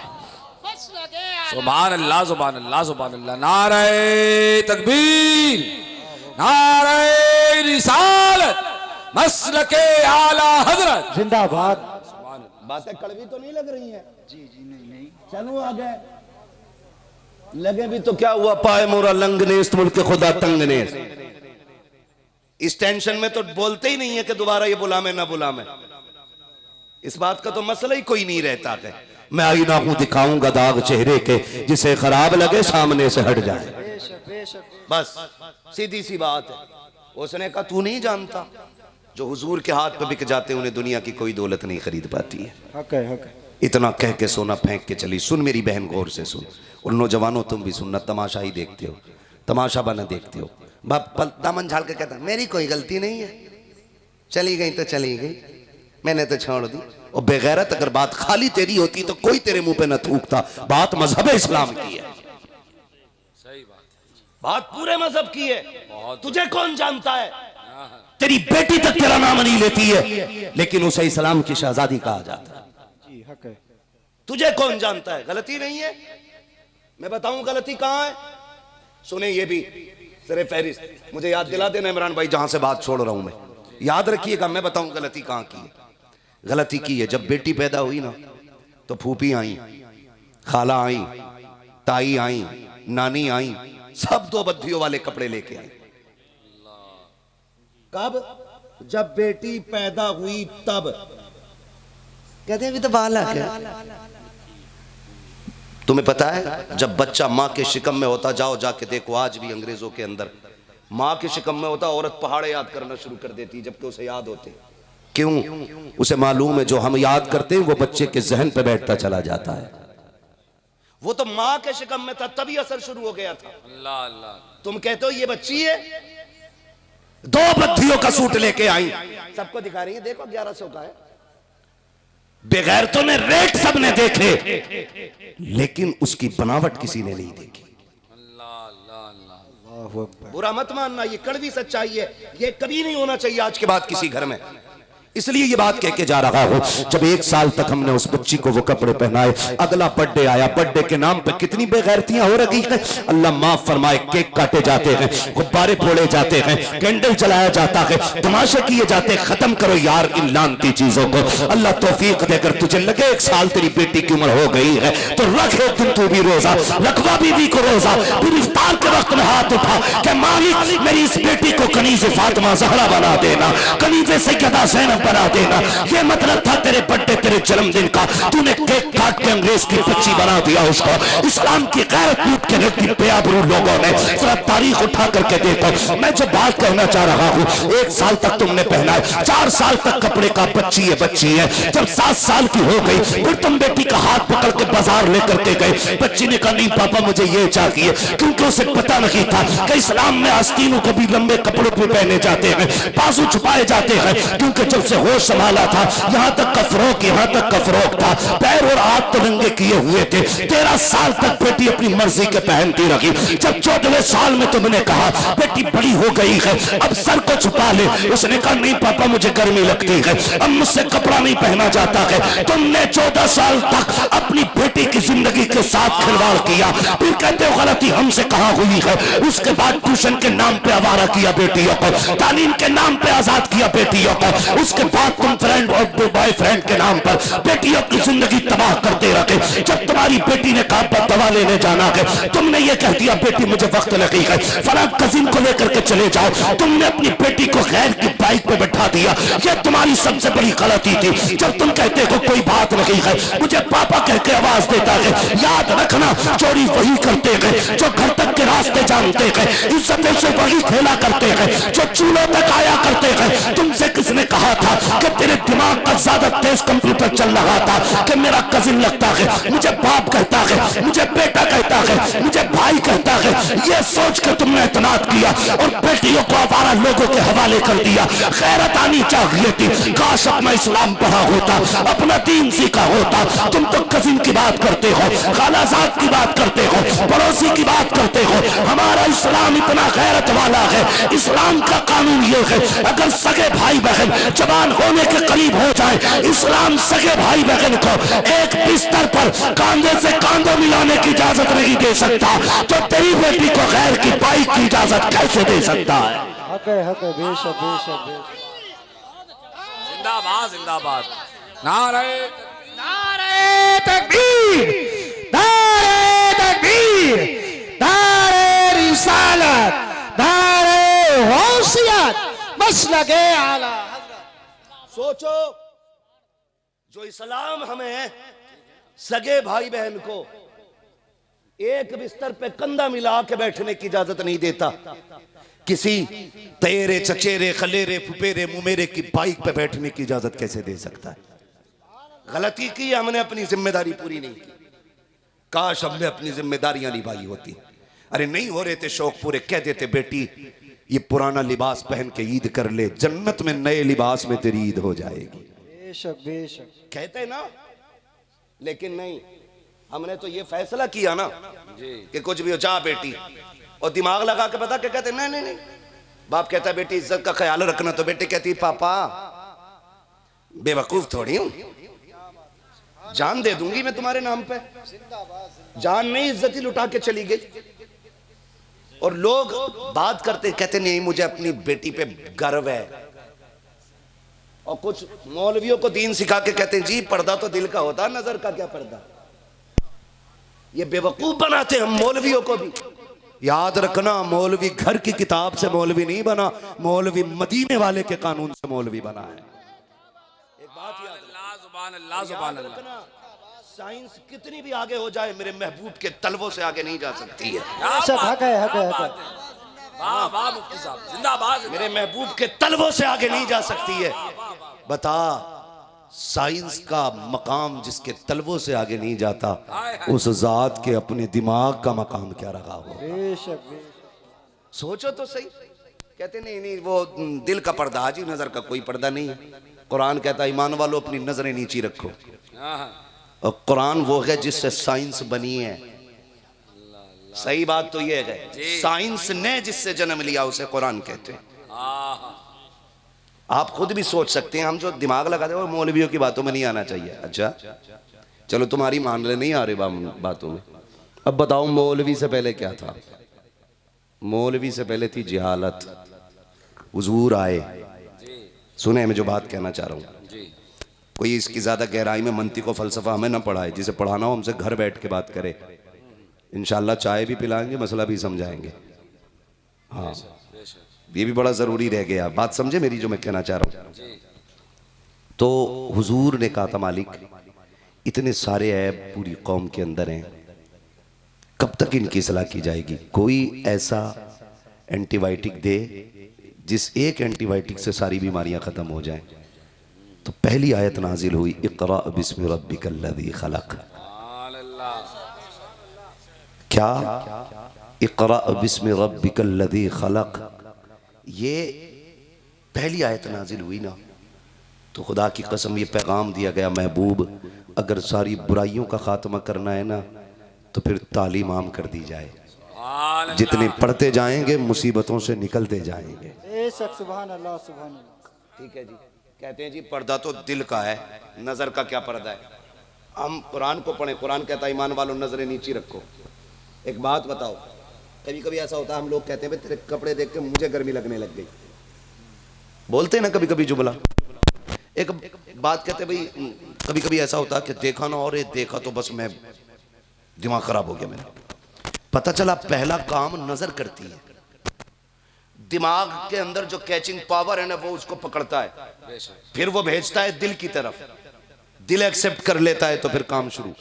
सुभान अल्लाह सुभान अल्लाह सुभान अल्लाह। नारे तकबीर, नारे रिसालत, मसलके आला हजरत जिंदाबाद। बातें कड़वी तो नहीं लग रही हैं? जी जी नहीं। चलो आगे लगे भी तो क्या हुआ, पाए मोरा लंगने इस मुल्क के खुदा तंगने। इस टेंशन में तो बोलते ही नहीं है कि दोबारा ये बुला में ना बुला में। इस बात का तो मसला ही कोई नहीं रहता है। मैं आईना हूं दिखाऊंगा दाग चेहरे के, जिसे खराब लगे सामने से हट जाए। बेशक, बेशक। बस सीधी सी बात है। उसने कहा तू नहीं जानता, जो हुजूर के हाथ पे बिक जाते उन्हें दुनिया की कोई दौलत नहीं खरीद पाती है। हक है, हक है। इतना कह के सोना फेंक के चली। सुन मेरी बहन गौर से सुन, और नौजवानों तुम भी सुनना, तमाशा ही देखते हो, तमाशा बना देखते हो। बाप दामन झाड़ के कहता मेरी कोई गलती नहीं है, चली गई तो चली गई, मैंने तो छोड़ दी। और बेगैरत अगर बात खाली तेरी होती तो कोई तेरे मुंह पे न थूकता। बात मजहब इस्लाम की है, सही बात है। बात पूरे मजहब की है। बहुत तुझे कौन जानता है? तेरी बेटी तक तेरा नाम नहीं लेती है, लेकिन उसे इस्लाम की शहजादी कहा जाता है। जी हक है। तुझे कौन जानता है? गलती नहीं है, मैं बताऊं गलती कहां है। सुने ये भी सरे फहरिस्त, मुझे याद दिला देना इमरान भाई, जहां से बात छोड़ रहा हूं मैं, याद रखिएगा। मैं बताऊं गलती कहां की है। गलती की है जब बेटी पैदा हुई ना, तो फूफी आई, खाला आई, ताई आई, नानी आई, सब दो बद्धियों वाले कपड़े लेके आई। कब? जब बेटी पैदा हुई तब। कहते हैं भी तो बालक है। तुम्हें पता है जब बच्चा माँ के शिकम में होता, जाओ जाके देखो आज भी अंग्रेजों के अंदर माँ के शिकम में होता, औरत पहाड़े याद करना शुरू कर देती जबकि उसे याद होते। क्यों? उसे मालूम है जो हम याद करते हैं वो बच्चे के जहन पे बैठता चला जाता है। वो तो माँ के शिकम में था तभी असर शुरू हो गया था। अल्लाह अल्लाह। तुम कहते हो ये बच्ची है, दो बद्धियों का सूट लेके आई, सबको दिखा रही है, देखो 1100 का है। बेगैरतों ने रेट सबने देखे, लेकिन उसकी बनावट किसी ने नहीं देखी। अल्लाह अल्लाह अल्लाह। अल्लाहु अकबर। बुरा मत मानना, ये कड़वी सच्चाई है, ये कभी नहीं होना चाहिए आज के बाद किसी घर में। इसलिए ये बात कह के जा रहा हूं, जब 1 साल तक हमने उस बच्ची को वो कपड़े पहनाए, अगला बर्थडे आया, बर्थडे के नाम पे कितनी बेगैरतियां हो रही हैं। अल्लाह माफ फरमाए, केक काटे जाते हैं, गुब्बारे फोड़े जाते हैं, कैंडल जलाया जाता है, तमाशे किए जाते हैं। खत्म करो यार इन लानती चीजों को। अल्लाह तौफीक देकर तुझे लगे 1 साल तेरी बेटी की उम्र हो गई है तो रख एक दिन तू भी रोजा, रखवा बीवी को रोजा, फिर इफ्तार के वक्त में हाथ उठा कि मालिक मेरी इस बेटी को कनीज़ फातिमा ज़हरा बना देना, कनीज़ सैयदा ज़ैनब बना देना। ये मतलब था तेरे बर्थडे, तेरे जन्मदिन का, तूने केक काट के अंग्रेज की बच्ची बना दिया उसको। इस्लाम की गैरत लूट के रख दी बेआबरू लोगों ने। जरा तारीख उठा करके देखो। मैं जो बात कहना चाह रहा हूँ, 1 साल तक तुमने पहना है, 4 साल तक कपड़े का बच्ची है बच्ची है। जब 7 साल की हो गई फिर तुम बेटी का हाथ पकड़ के बाजार लेकर के गए। बच्ची ने कहा नहीं पापा मुझे ये चाहिए, क्योंकि उसे पता नहीं था कि इस्लाम में आस्तीनों को भी लंबे कपड़ों पे पहने जाते हैं, बाजू छुपाए जाते हैं, क्योंकि जब से होश संभाला था, यहाँ तक का फरोक, यहाँ तक का फरोक था, पैर और हाथ तो नंगे किए हुए थे। 13 साल तक बेटी अपनी मर्जी के पहनती रही। जब 14वें साल में तुमने कहा बेटी बड़ी हो गई है, अब सर को छुपा ले, उसने कहा नहीं पापा मुझे गर्मी लगती है, अब मुझसे कपड़ा नहीं पहना जाता है। तुमने 14 साल तक अपनी बेटी की जिंदगी के साथ खिलवाड़ किया। फिर कहते हो गलती हमसे कहां हुई है। उसके बाद ट्यूशन के नाम पे आवारा किया बेटियों को, तालीम के नाम पे आजाद किया बेटियों को। उसके बाद तुम फ्रेंड और बॉयफ्रेंड के नाम पर बेटियों की जिंदगी तबाह करते रहे। जब तुम्हारी बेटी ने कहा दवा लेने जाना है, तुमने ये कह दिया बेटी मुझे वक्त लगी है, फलां कजिन को लेकर के चले जाओ। तुमने अपनी बेटी को गैर की बाइक पे बैठा दिया। ये तुम्हारी सबसे बड़ी गलती थी। जब तुम कहते हो कोई बात नहीं है, मुझे पापा कह के आवाज देता है, याद रखना चोरी वही करते हैं जो घर तक के रास्ते जानते हैं, इज्जतें से वही खेला करते हैं जो चूल्हों तक आया करते हैं। तुमसे किसने कहा था कि तेरे दिमाग का ज्यादा तेज कंप्यूटर चल रहा था कि मेरा कजिन लगता है, मुझे बाप कहता है, मुझे बेटा कहता है, मुझे भाई कहता है। ये सोच के तुमने इतनाद किया और बेटियों को आवारा लोगों के हवाले कर दिया। गैरत आनी चाहिए थी। काश अपना इस्लाम पढ़ा होता, अपना दीन सीखा होता। तुम तो कजिन की बात करते हो, खालाजाद की बात करते हो, पड़ोसी की बात करते हो। हमारा इस्लाम इतना गैरत वाला है। इस्लाम का कानून ये है, अगर सगे भाई बहन जवान होने के करीब हो जाए, इस्लाम सगे भाई बहन को एक बिस्तर पर कांधे से कांधा मिलाने की इजाजत नहीं दे सकता, तो तेरी बेटी को गैर की बाइक की इजाजत कैसे दे सकता है? हक है, बेशक बेशक बेशक। जिंदाबाद जिंदाबाद। नारे नारे तकबीर, नारे तकबीर, नारे रिसालत, नारे होशियत, मसलके आला। सोचो जो इस्लाम हमें सगे भाई बहन को एक बिस्तर पे कंधा मिला के बैठने की इजाजत नहीं देता, किसी तेरे चचेरे खलेरे फुपेरे मुमेरे की बाइक पे बैठने की इजाजत कैसे दे सकता है? गलती की, हमने अपनी जिम्मेदारी पूरी नहीं की। काश हमने अपनी जिम्मेदारियां निभाई होती। अरे नहीं हो रहे थे शौक पूरे, कह देते बेटी ये पुराना लिबास पहन के ईद कर ले, जन्नत में नए लिबास में तेरी ईद हो जाएगी। बेशक बेशक कहते ना, लेकिन नहीं, हमने तो ये फैसला किया ना कि कुछ भी हो जा बेटी, और दिमाग लगा के बता के कहते नहीं नहीं नहीं। बाप कहता बेटी इज्जत का ख्याल रखना, तो बेटी कहती पापा बेवकूफ थोड़ी हूं, जान दे दूंगी मैं तुम्हारे नाम पे। जान नहीं, इज्जत ही लुटा के चली गई। और लोग बात करते कहते नहीं मुझे अपनी बेटी पे गर्व है। और कुछ मौलवियों को दीन सिखा के कहते हैं जी पर्दा तो दिल का होता है, नजर का क्या पर्दा। ये बेवकूफ बनाते हम मौलवियों को भी। याद रखना, मौलवी घर की किताब से मौलवी नहीं बना, मौलवी मदीने वाले के कानून से मौलवी बना है। एक बात याद अल्लाह जुबान अल्लाह जुबान अल्लाह। रखना, साइंस कितनी भी आगे हो जाए मेरे महबूब के तलवों से आगे नहीं जा सकती है। बेशक हक है, हक है, हक है। वाह वाह मुफ्ती साहब जिंदाबाद। मेरे महबूब के तलवों से आगे नहीं जा सकती है। बता, साइंस का मकाम जिसके तलवों से आगे नहीं जाता, उस जात के अपने दिमाग का मकाम क्या रहा हो। बेशक बेशक। सोचो तो सही। कहते नहीं नहीं वो दिल का पर्दा, हाजी नजर का कोई पर्दा नहीं है। कुरान कहता है ईमान वालों अपनी नजरें नीची रखो। और कुरान वो है जिससे साइंस बनी है। सही बात तो ये है, साइंस ने जिससे जन्म लिया उसे कुरान कहते हैं। आप खुद भी सोच सकते हैं, हम जो दिमाग लगाते हैं वो मौलवियों की बातों में नहीं आना चाहिए। अच्छा चलो तुम्हारी मान ले, नहीं आ रही बातों में। अब बताओ मौलवी से पहले क्या था? मौलवी से पहले थी जिहालत। हुजूर आए, सुने मैं जो बात कहना चाह रहा हूँ। कोई इसकी ज्यादा गहराई में मंतिक और फलसफा हमें ना पढ़ाए, जिसे पढ़ाना हो हमसे घर बैठ के बात करे। इंशाल्लाह चाय भी पिलाएंगे, मसला भी समझाएंगे। हाँ ये भी बड़ा जरूरी रह गया। बात समझे मेरी जो मैं कहना चाह रहा हूँ। तो हुजूर ने कहा था मालिक इतने सारे ऐब पूरी कौम के अंदर हैं, कब तक इनकी इस्लाह की जाएगी? कोई ऐसा एंटीबायोटिक दे जिस एक एंटीबायोटिक से सारी बीमारियां खत्म हो जाएं। तो पहली आयत नाजिल हुई, इक़रा बिस्मि रब्बिकल्लज़ी खलक़। क्या? इक़रा बिस्मि रब्बिकल्लज़ी खलक़। ये पहली आयत नाजिल हुई ना, तो खुदा की कसम ये पैगाम दिया गया, महबूब अगर सारी बुराइयों का खात्मा करना है ना तो फिर तालीम आम कर दी जाए। सुभान जितने अल्लाह। पढ़ते जाएंगे मुसीबतों से निकलते जाएंगे। बेशक सुभान अल्लाह सुभान अल्लाह। ठीक है जी। कहते हैं जी पर्दा तो दिल का है, नजर का क्या पर्दा है। हम कुरान को पढ़ें, कुरान कहता है ईमान वालों नजरें नीची रखो। एक बात बताओ, कभी कभी ऐसा होता है हम लोग कहते हैं भाई तेरे कपड़े देख के मुझे गर्मी लगने लग गई, बोलते हैं ना कभी कभी जुमला। एक बात कहते हैं भाई कभी कभी ऐसा होता है कि देखा ना और ये देखा तो बस मैं दिमाग खराब हो गया मेरा। पता चला पहला काम नजर करती है, दिमाग के अंदर जो कैचिंग पावर है ना वो उसको पकड़ता है, बेशक। फिर वो भेजता है दिल की तरफ, दिल एक्सेप्ट कर लेता है तो फिर काम शुरू।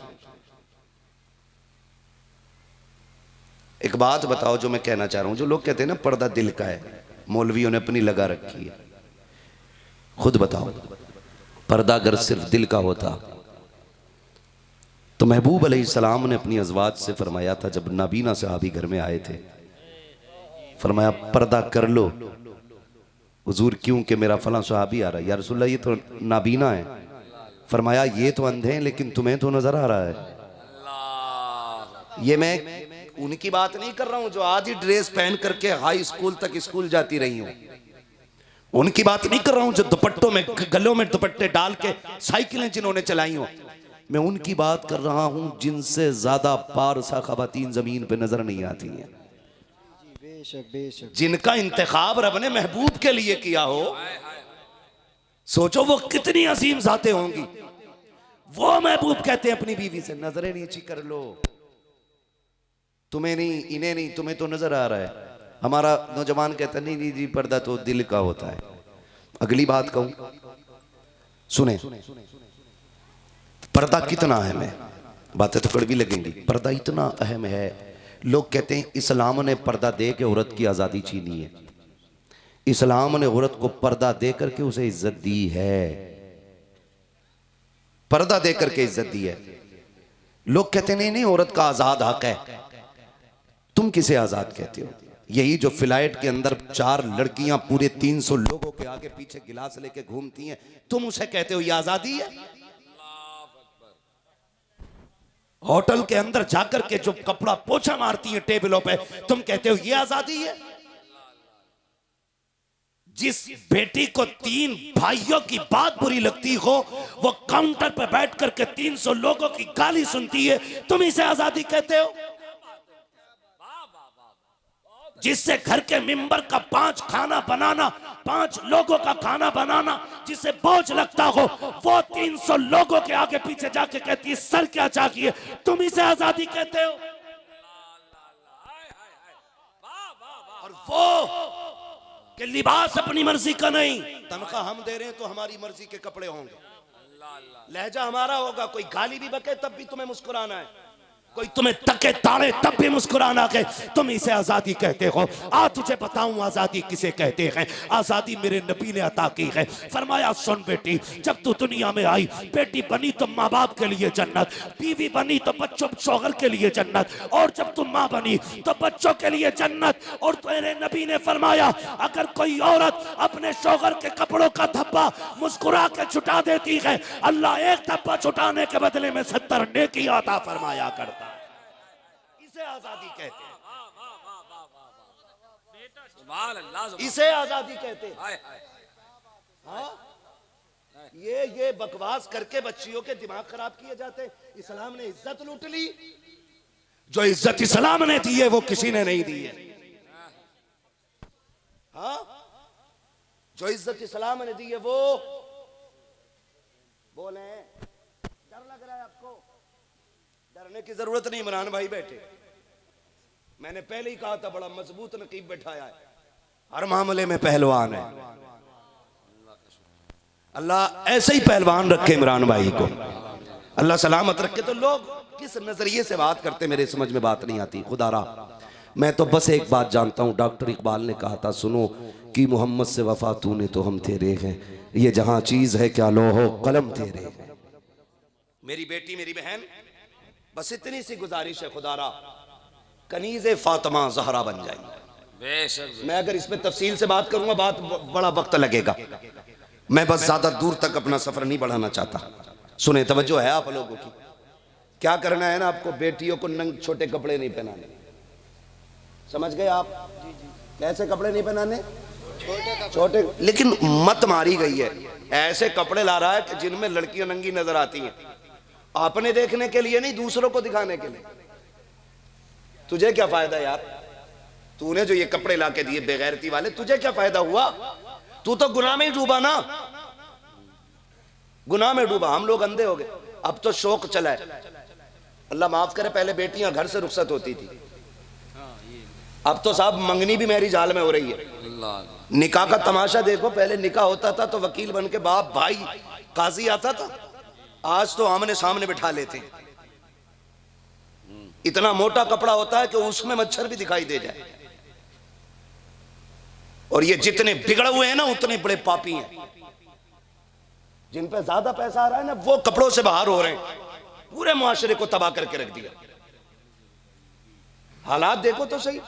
एक बात बताओ जो मैं कहना चाह रहा हूं, जो लोग कहते हैं ना पर्दा दिल का है, मौलवियों ने अपनी लगा रखी है। खुद बताओ पर्दा अगर सिर्फ दिल का होता तो महबूब अलैहिस्सलाम ने अपनी अज़वाज से फरमाया था, जब नाबीना सहाबी घर में आए थे, फरमाया पर्दा कर लो। हुजूर क्यों? कि मेरा फलां सहाबी आ रहा है। या रसूलल्लाह ये तो नाबीना है। फरमाया ये तो अंधे हैं लेकिन तुम्हें तो नजर आ रहा है। अल्लाह। ये मैं उनकी बात नहीं कर रहा हूं जो आज ही ड्रेस पहन करके हाई स्कूल तक स्कूल जाती रही हूं, उनकी बात नहीं कर रहा हूं जो दुपट्टों में गलों में दुपट्टे डाल के साइकिलें जिन्होंने चलाई हो। मैं उनकी बात कर रहा हूं जिनसे ज्यादा पारसा खवातीन जमीन पे नजर नहीं आती हैं, बेशक बेशक। जिनका इंतखाब रब ने महबूब के लिए किया हो। सोचो वो कितनी अजीम जातें होंगी। वो महबूब कहते हैं अपनी बीवी से नजरें नीची कर लो, तुम्हें नहीं इन्हें नहीं, तुम्हें तो नजर आ रहा है। हमारा नौजवान कहता नहीं नहीं जी पर्दा तो दिल का होता है। अगली बात कहूं, सुने पर्दा कितना अहम है। बातें तो कड़वी लगेंगी, पर्दा इतना अहम है। लोग कहते हैं इस्लाम ने पर्दा दे के औरत की आज़ादी छीनी है। इस्लाम ने औरत को पर्दा दे करके उसे इज्जत दी है, पर्दा दे करके इज्जत दी है। लोग कहते नहीं नहीं औरत का आज़ाद हक है। तुम किसे आज़ाद कहते हो? यही जो फ्लाइट के अंदर 4 लड़कियां पूरे 300 लोगों के आगे पीछे गिलास लेके घूमती हैं, तुम उसे कहते हो ये आज़ादी है? होटल के अंदर जाकर के जो कपड़ा पोछा मारती हैं टेबलों पे, तुम कहते हो ये आज़ादी है? जिस बेटी को 3 भाइयों की बात बुरी लगती हो, वो काउंटर पर बैठ करके 300 लोगों की गाली सुनती है, तुम इसे आज़ादी कहते हो? जिससे घर के मिंबर का 5 खाना बनाना, 5 लोगों का खाना बनाना जिसे बोझ लगता हो, वो 300 लोगों के आगे पीछे जाके कहती है सर क्या चाहिए, तुम इसे आज़ादी कहते हो? और वो कि लिबास अपनी मर्जी का नहीं, तनख्वाह हम दे रहे हैं तो हमारी मर्जी के कपड़े होंगे, लहजा हमारा होगा। कोई गाली भी बके तब भी तुम्हें मुस्कुराना है, कोई तुम्हें तके ताड़े तब भी मुस्कुराना के, तुम इसे आज़ादी कहते हो। आज तुझे बताऊं आज़ादी किसे कहते हैं। आज़ादी मेरे नबी ने अता की है। फरमाया सुन बेटी, जब तू दुनिया में आई, बेटी बनी तो माँ बाप के लिए जन्नत, बीवी बनी तो बच्चों शौहर के लिए जन्नत, और जब तू माँ बनी तो बच्चों के लिए जन्नत। और तेरे नबी ने फरमाया अगर कोई औरत अपने शौहर के कपड़ों का धब्बा मुस्कुरा के छुटा देती है, अल्लाह एक धब्बा छुटाने के बदले में 70 नेकी अता फरमाया करता। इसे आज़ादी कहते हैं, सुभान अल्लाह। इसे आज़ादी कहते हैं। हाय हाय। हाँ? ये बकवास करके बच्चियों के दिमाग खराब किए जाते हैं। इस्लाम ने इज्जत लूट ली, जो इज्जत इस्लाम ने दी है वो किसी ने नहीं दी है। हाँ? जो इज्जत इस्लाम ने दी है वो बोले। डर लग रहा है आपको? डरने की जरूरत नहीं, इमरान भाई बैठे। मैंने पहले ही कहा था बड़ा मजबूत नकीब बैठाया है, हर मामले में पहलवान है। अल्लाह ऐसे ही पहलवान रखे इमरान भाई को, अल्लाह सलामत रखे। तो लोग किस नजरिए से बात करते मेरे समझ में बात नहीं आती। खुदारा मैं तो बस एक बात जानता हूँ, डॉक्टर इकबाल ने कहा था सुनो कि मोहम्मद से वफा तूने तो हम तेरे हैं, ये जहां चीज है क्या लोहो कलम तेरे हैं। मेरी बेटी मेरी बहन, बस इतनी सी गुजारिश है खुदारा, कनीज़े फातिमा ज़हरा बन जाएंगे। बेशक। मैं अगर इस पे तफसील से बात करूंगा बात बड़ा वक्त लगेगा। मैं बस ज्यादा दूर तक अपना सफर नहीं बढ़ाना चाहता। सुने, तवज्जो है आप लोगों की। क्या करना है ना आपको, बेटियों को नंग छोटे कपड़े नहीं पहनाने। समझ गए आप? कैसे कपड़े नहीं पहनाने? छोटे। लेकिन मत मारी गई है, ऐसे कपड़े ला रहा है कि जिनमें लड़कियां नंगी नजर आती हैं, अपने देखने के लिए नहीं, दूसरों को दिखाने के लिए। तुझे क्या फायदा यार, तूने जो ये कपड़े ला के दिए बेगैरती वाले, तुझे क्या फायदा हुआ? तू तो गुनाह में ही डूबा ना, गुनाह में डूबा। हम लोग अंधे हो गए। अब तो शौक चला है, अल्लाह माफ करे, पहले बेटियां घर से रुखसत होती थी, अब तो साहब मंगनी भी मेरी जाल में हो रही है। निकाह का तमाशा देखो, पहले निकाह होता था तो वकील बन के बाप भाई काजी आता था, आज तो आमने सामने बिठा लेते हैं। इतना मोटा कपड़ा होता है कि उसमें मच्छर भी दिखाई दे जाए। और ये जितने बिगड़े हुए हैं ना, उतने बड़े पापी हैं। जिन पे ज्यादा पैसा आ रहा है ना, वो कपड़ों से बाहर हो रहे हैं, पूरे मुआशरे को तबाह करके रख दिया। हालात देखो तो सही।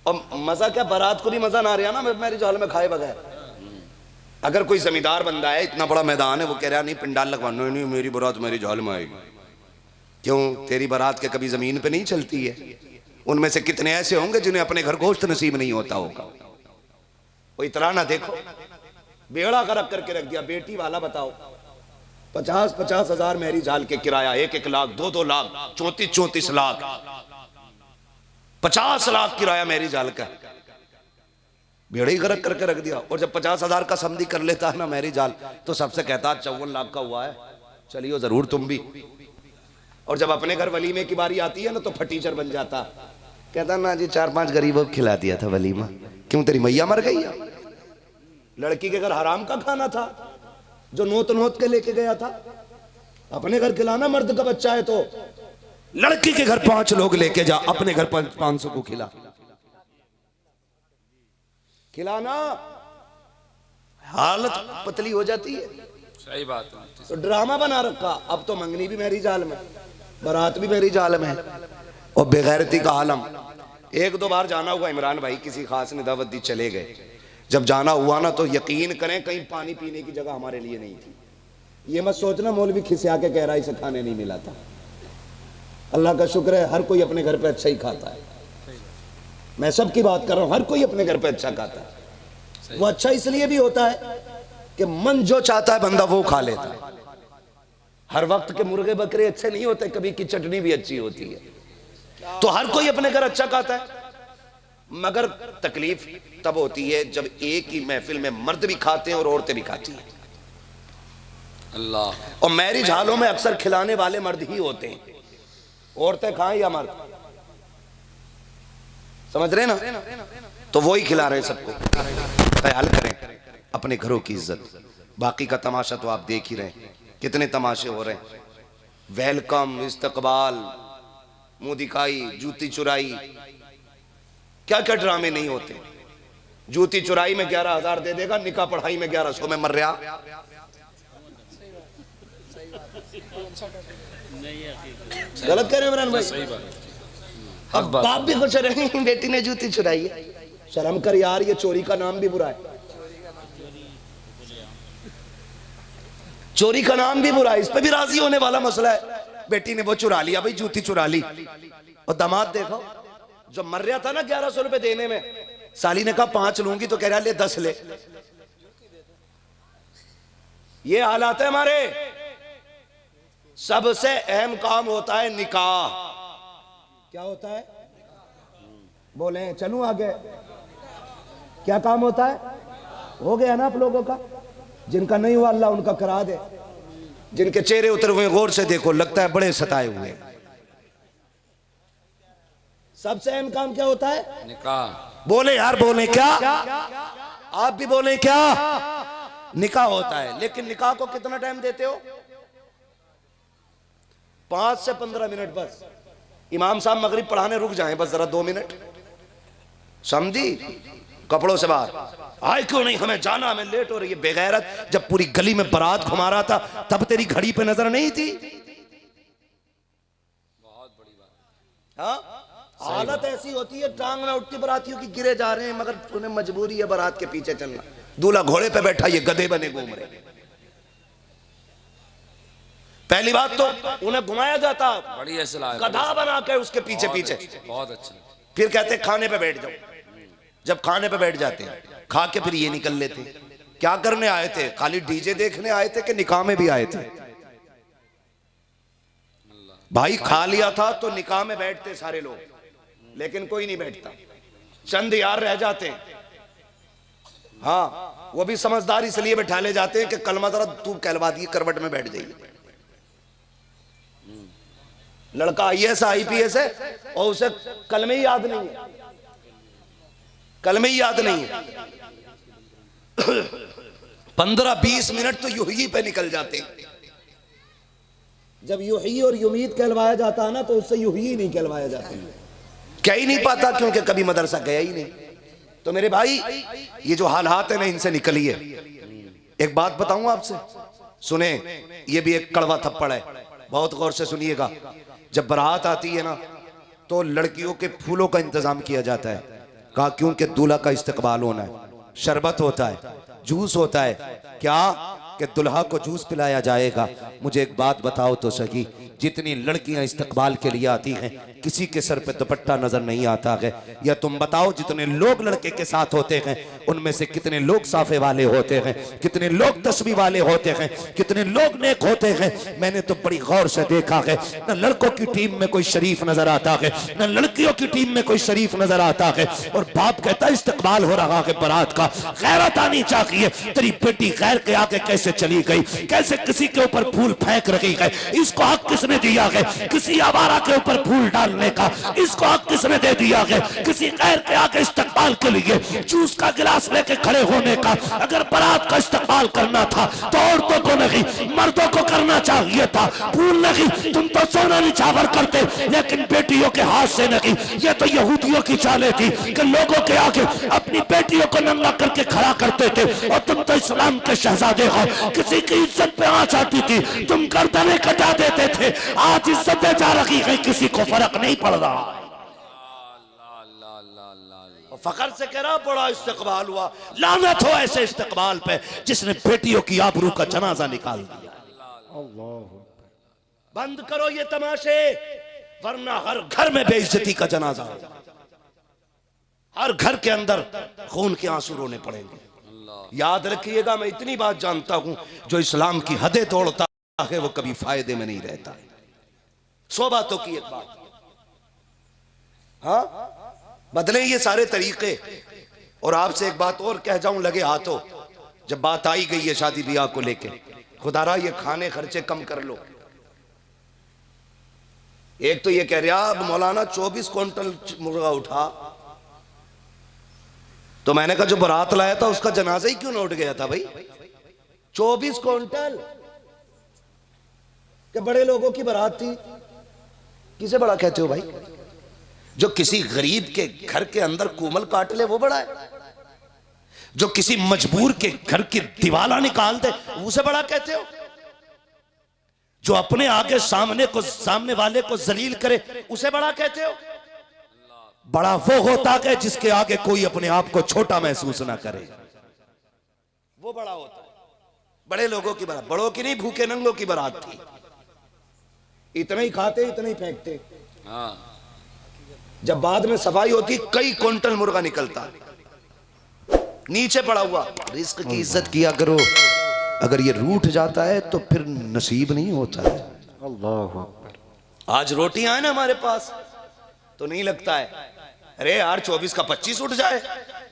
और मजा क्या, बारात को भी मजा ना आ रहा ना मेरी जाल में खाए बगैर। अगर कोई जमींदार बंदा है, इतना बड़ा मैदान है, वो कह रहा नहीं पंडाल लगवाना, नहीं मेरी बारात मेरी जाल में आएगी। क्यों? तेरी बारात के कभी जमीन पे नहीं चलती है। उनमें से कितने ऐसे होंगे जिन्हें अपने घर गोश्त नसीब नहीं होता होगा। वो इतना ना देखो, बेड़ा गर्क करके रख दिया। बेटी वाला बताओ, 50-50 हजार मेरी जाल के किराया, 1-1 लाख, 2-2 लाख, 34-34 लाख, 50 लाख किराया मेरी जाल का। बेड़ा ही गर्क करके रख दिया। और जब 50 हजार का समधी कर लेता है ना मेरी जाल, तो सबसे कहता 54 लाख का हुआ है, चलियो जरूर तुम भी। और जब अपने घर वलीमे की बारी आती है ना, तो फटीचर बन जाता, कहता ना जी 4-5 गरीबों को खिला दिया था वलीमा। क्यों? तेरी मैया मर गई है? लड़की के घर हराम का खाना था जो नोत नोत के लेके गया था। अपने घर खिलाना, मर्द का बच्चा है तो लड़की के घर 5 लोग लेके जा, अपने घर 500 को खिलाना। हालत पतली हो जाती है। सही बात है। तो ड्रामा बना रखा। अब तो मंगनी भी मेरी जाल में, बारात भी मेरी जाल में, और बेगैरती का आलम। 1-2 बार जाना हुआ इमरान भाई, किसी खास ने दावत दी, चले गए। जब जाना हुआ ना, तो यकीन करें कहीं पानी पीने की जगह हमारे लिए नहीं थी। ये मत सोचना मौलवी खिसिया के कह रहा है इसे खाने नहीं मिला था। अल्लाह का शुक्र है, हर कोई अपने घर पे अच्छा ही खाता है। मैं सबकी बात कर रहा हूं, हर कोई अपने घर पे अच्छा खाता है। वो अच्छा इसलिए भी होता है कि मन जो चाहता है बंदा वो खा लेता है। हर वक्त के मुर्गे बकरे अच्छे नहीं होते, कभी की चटनी भी अच्छी होती है। तो हर कोई अपने घर अच्छा खाता है। मगर तकलीफ तब होती है जब एक ही महफिल में मर्द भी खाते हैं और औरतें भी खाती हैं। अल्लाह। और मेरी झालों में अक्सर खिलाने वाले मर्द ही होते हैं, औरतें खाएं या मर्द, समझ रहे ना? तो वो ही खिला रहे हैं सबको। ख्याल करें अपने घरों की इज्जत। बाकी का तमाशा तो आप देख ही रहे हैं, कितने तमाशे हो रहे हैं। वेलकम, इस्तकबाल, मुंह दिखाई, जूती चुराई, क्या क्या ड्रामे नहीं होते। जूती चुराई में 11,000 दे देगा, निकाह पढ़ाई में 1100 में मर रहा। गलत कह रहे इमरान भाई? सही बात। अब बाप भी खुश रहे, बेटी ने जूती चुराई है। शर्म कर यार, ये चोरी का नाम भी बुरा है। चोरी का नाम भी बुरा है, इस पे भी राजी होने वाला मसला है। बेटी ने वो चुरा लिया भाई, जूती चुरा ली। और दामाद देखो, जो मर रहा था ना 1100 रुपए देने में, साली ने कहा 5 लूंगी, तो कह रहा ले 10 ले। ये हालात है हमारे। सबसे अहम काम होता है निकाह। क्या होता है? बोले चलूं आगे। क्या काम होता है? हो गया ना आप लोगों का? जिनका नहीं हुआ अल्लाह उनका करा दे। जिनके चेहरे उतरे हुए गौर से देखो, लगता है बड़े सताए हुए। सबसे अहम काम क्या होता है? निकाह। बोले यार, बोले क्या? आप भी बोले क्या? निकाह होता है। लेकिन निकाह को कितना टाइम देते हो? 5 से 15 मिनट बस। इमाम साहब मगरिब पढ़ाने रुक जाएं बस जरा 2 मिनट, समझी? कपड़ों से बाहर आए क्यों नहीं, हमें जाना, हमें लेट हो रही है। बेगैरत, जब पूरी गली में बारात घुमा रहा था तब तेरी घड़ी पे नजर नहीं थी? बहुत बड़ी बात। हाँ, हालत ऐसी होती है टांग ना उठती बारातियों की, गिरे जा रहे हैं, मगर उन्हें मजबूरी है बारात के पीछे चलना। दूल्हा घोड़े पे बैठा, ये गधे बने घूम रहे। पहली बात तो उन्हें घुमाया जाता, बड़ी असला है, गधा बना के उसके पीछे बहुत पीछे, अच्छा, बहुत अच्छा। फिर कहते खाने पे बैठ जाओ। जब खाने पे बैठ जाते हैं, खा के फिर ये निकल लेते। क्या करने आए थे? खाली डीजे देखने आए थे कि निकाह में भी आए थे? भाई खा लिया था तो निकाह में बैठते सारे लोग, लेकिन कोई नहीं बैठता, चंद यार रह जाते हैं। हाँ, वो भी समझदार इसलिए बैठा ले जाते हैं कि कलमा जरा तू कहलवा दी, करवट में बैठ जाइए। लड़का IAS IPS है और उसे कलमे ही याद नहीं है, कलमे ही याद नहीं है। 15-20 मिनट तो यूं ही पे निकल जाते हैं। जब यूही और युमीद कहलवाया जाता है ना, तो उससे यूही नहीं कहलवाया जाता, कह ही नहीं पाता, क्योंकि कभी मदरसा गया ही नहीं। तो मेरे भाई, ये जो हालात है ना, इनसे निकलिए। एक बात बताऊं आपसे, सुने, ये भी एक कड़वा थप्पड़ है, बहुत गौर से सुनिएगा। जब बारात आती है ना, तो लड़कियों के फूलों का इंतजाम किया जाता है। कहा क्योंकि दूल्हा का इस्तकबाल होना है, शरबत होता है, जूस होता है। क्या कि दुल्हा को जूस पिलाया जाएगा। मुझे एक बात बताओ तो सही, जितनी लड़कियां इस्तकबाल के लिए आती हैं, किसी के सर पे दुपट्टा नजर नहीं आता है? या तुम बताओ, जितने लोग लड़के के साथ होते हैं, उनमें से कितने लोग साफे वाले होते हैं, कितने लोग तस्बीह वाले होते हैं, कितने लोग नेक होते हैं? मैंने तो बड़ी गौर से देखा है, न लड़कों की टीम में कोई शरीफ नजर आता है, न लड़कियों की टीम में कोई शरीफ नजर आता है। और बाप कहता है इस्तकबाल हो रहा है बारात का, गैरत आनी चाहिए। तेरी बेटी गैर के आगे कैसे चली गई, कैसे किसी के ऊपर फूल फेंक रही है, इसको हक किसने दिया है? किसी आवारा के ऊपर फूल डालने का इसको हक किसने दे दिया है? किसी गैर के आगे इस्तकबाल के लिए जूस का गिलास लेके खड़े होने का अगर बारात का इस्तकबाल करना था तो औरतों को नहीं, मर्दों को करना चाहिए था। फूल नहीं, तुम तो सोना निछावर करते, लेकिन बेटियों के हाथ से नहीं। ये तो यहूदियों की चालें थी कि लोगों के आगे अपनी बेटियों को नंगा करके खड़ा करते थे, और तुम तो इस्लाम के शहजादे हो। किसी की इज्जत पे आंच आती थी, तुम गर्दनें कटा देते थे। आज इज्जतें जा रही है, किसी को फर्क नहीं पड़ रहा। फखर से कह रहा बड़ा इस्तकबाल हुआ। लानत हो ऐसे इस्तकबाल पे जिसने बेटियों की आबरू का जनाजा निकाल दिया। बंद करो ये तमाशे, वरना हर घर में बेइज्जती का जनाजा होगा। हर घर के अंदर खून के आंसू रोने पड़ेंगे। याद रखिएगा, मैं इतनी बात जानता हूं, जो इस्लाम की हदें तोड़ता है वो कभी फायदे में नहीं रहता। 100 बातों की एक बात। हाँ, बदले ये सारे तरीके। और आपसे एक बात और कह जाऊं लगे हाथों, जब बात आई गई है शादी ब्याह को लेके, खुदारा ये खाने खर्चे कम कर लो। एक तो ये कह रहा अब मौलाना 24 क्विंटल मुर्गा उठा, तो मैंने कहा जो बारात लाया था उसका जनाजा ही क्यों न उठ गया था भाई? 24 क्विंटल के बड़े लोगों की बारात थी। किसे बड़ा कहते हो भाई? जो किसी गरीब के घर के अंदर कोमल काट ले वो बड़ा है? जो किसी मजबूर के घर की दीवाला निकाल दे उसे बड़ा कहते हो? जो अपने आगे सामने वाले को जलील करे उसे बड़ा कहते हो? बड़ा वो होता है जिसके आगे कोई अपने आप को छोटा महसूस ना करे, वो बड़ा होता है। बड़े लोगों की बारात, बड़ों की नहीं, भूखे नंगों की बारात थी। इतना ही खाते, इतना ही फेंकते। हाँ। जब बाद में सफाई होती कई क्विंटल मुर्गा निकलता नीचे पड़ा हुआ। रिस्क की इज्जत किया करो, अगर ये रूठ जाता है तो फिर नसीब नहीं होता है। अल्लाह अकबर। आज रोटियां हैं ना हमारे पास तो नहीं लगता है, अरे यार 24 का 25 उठ जाए,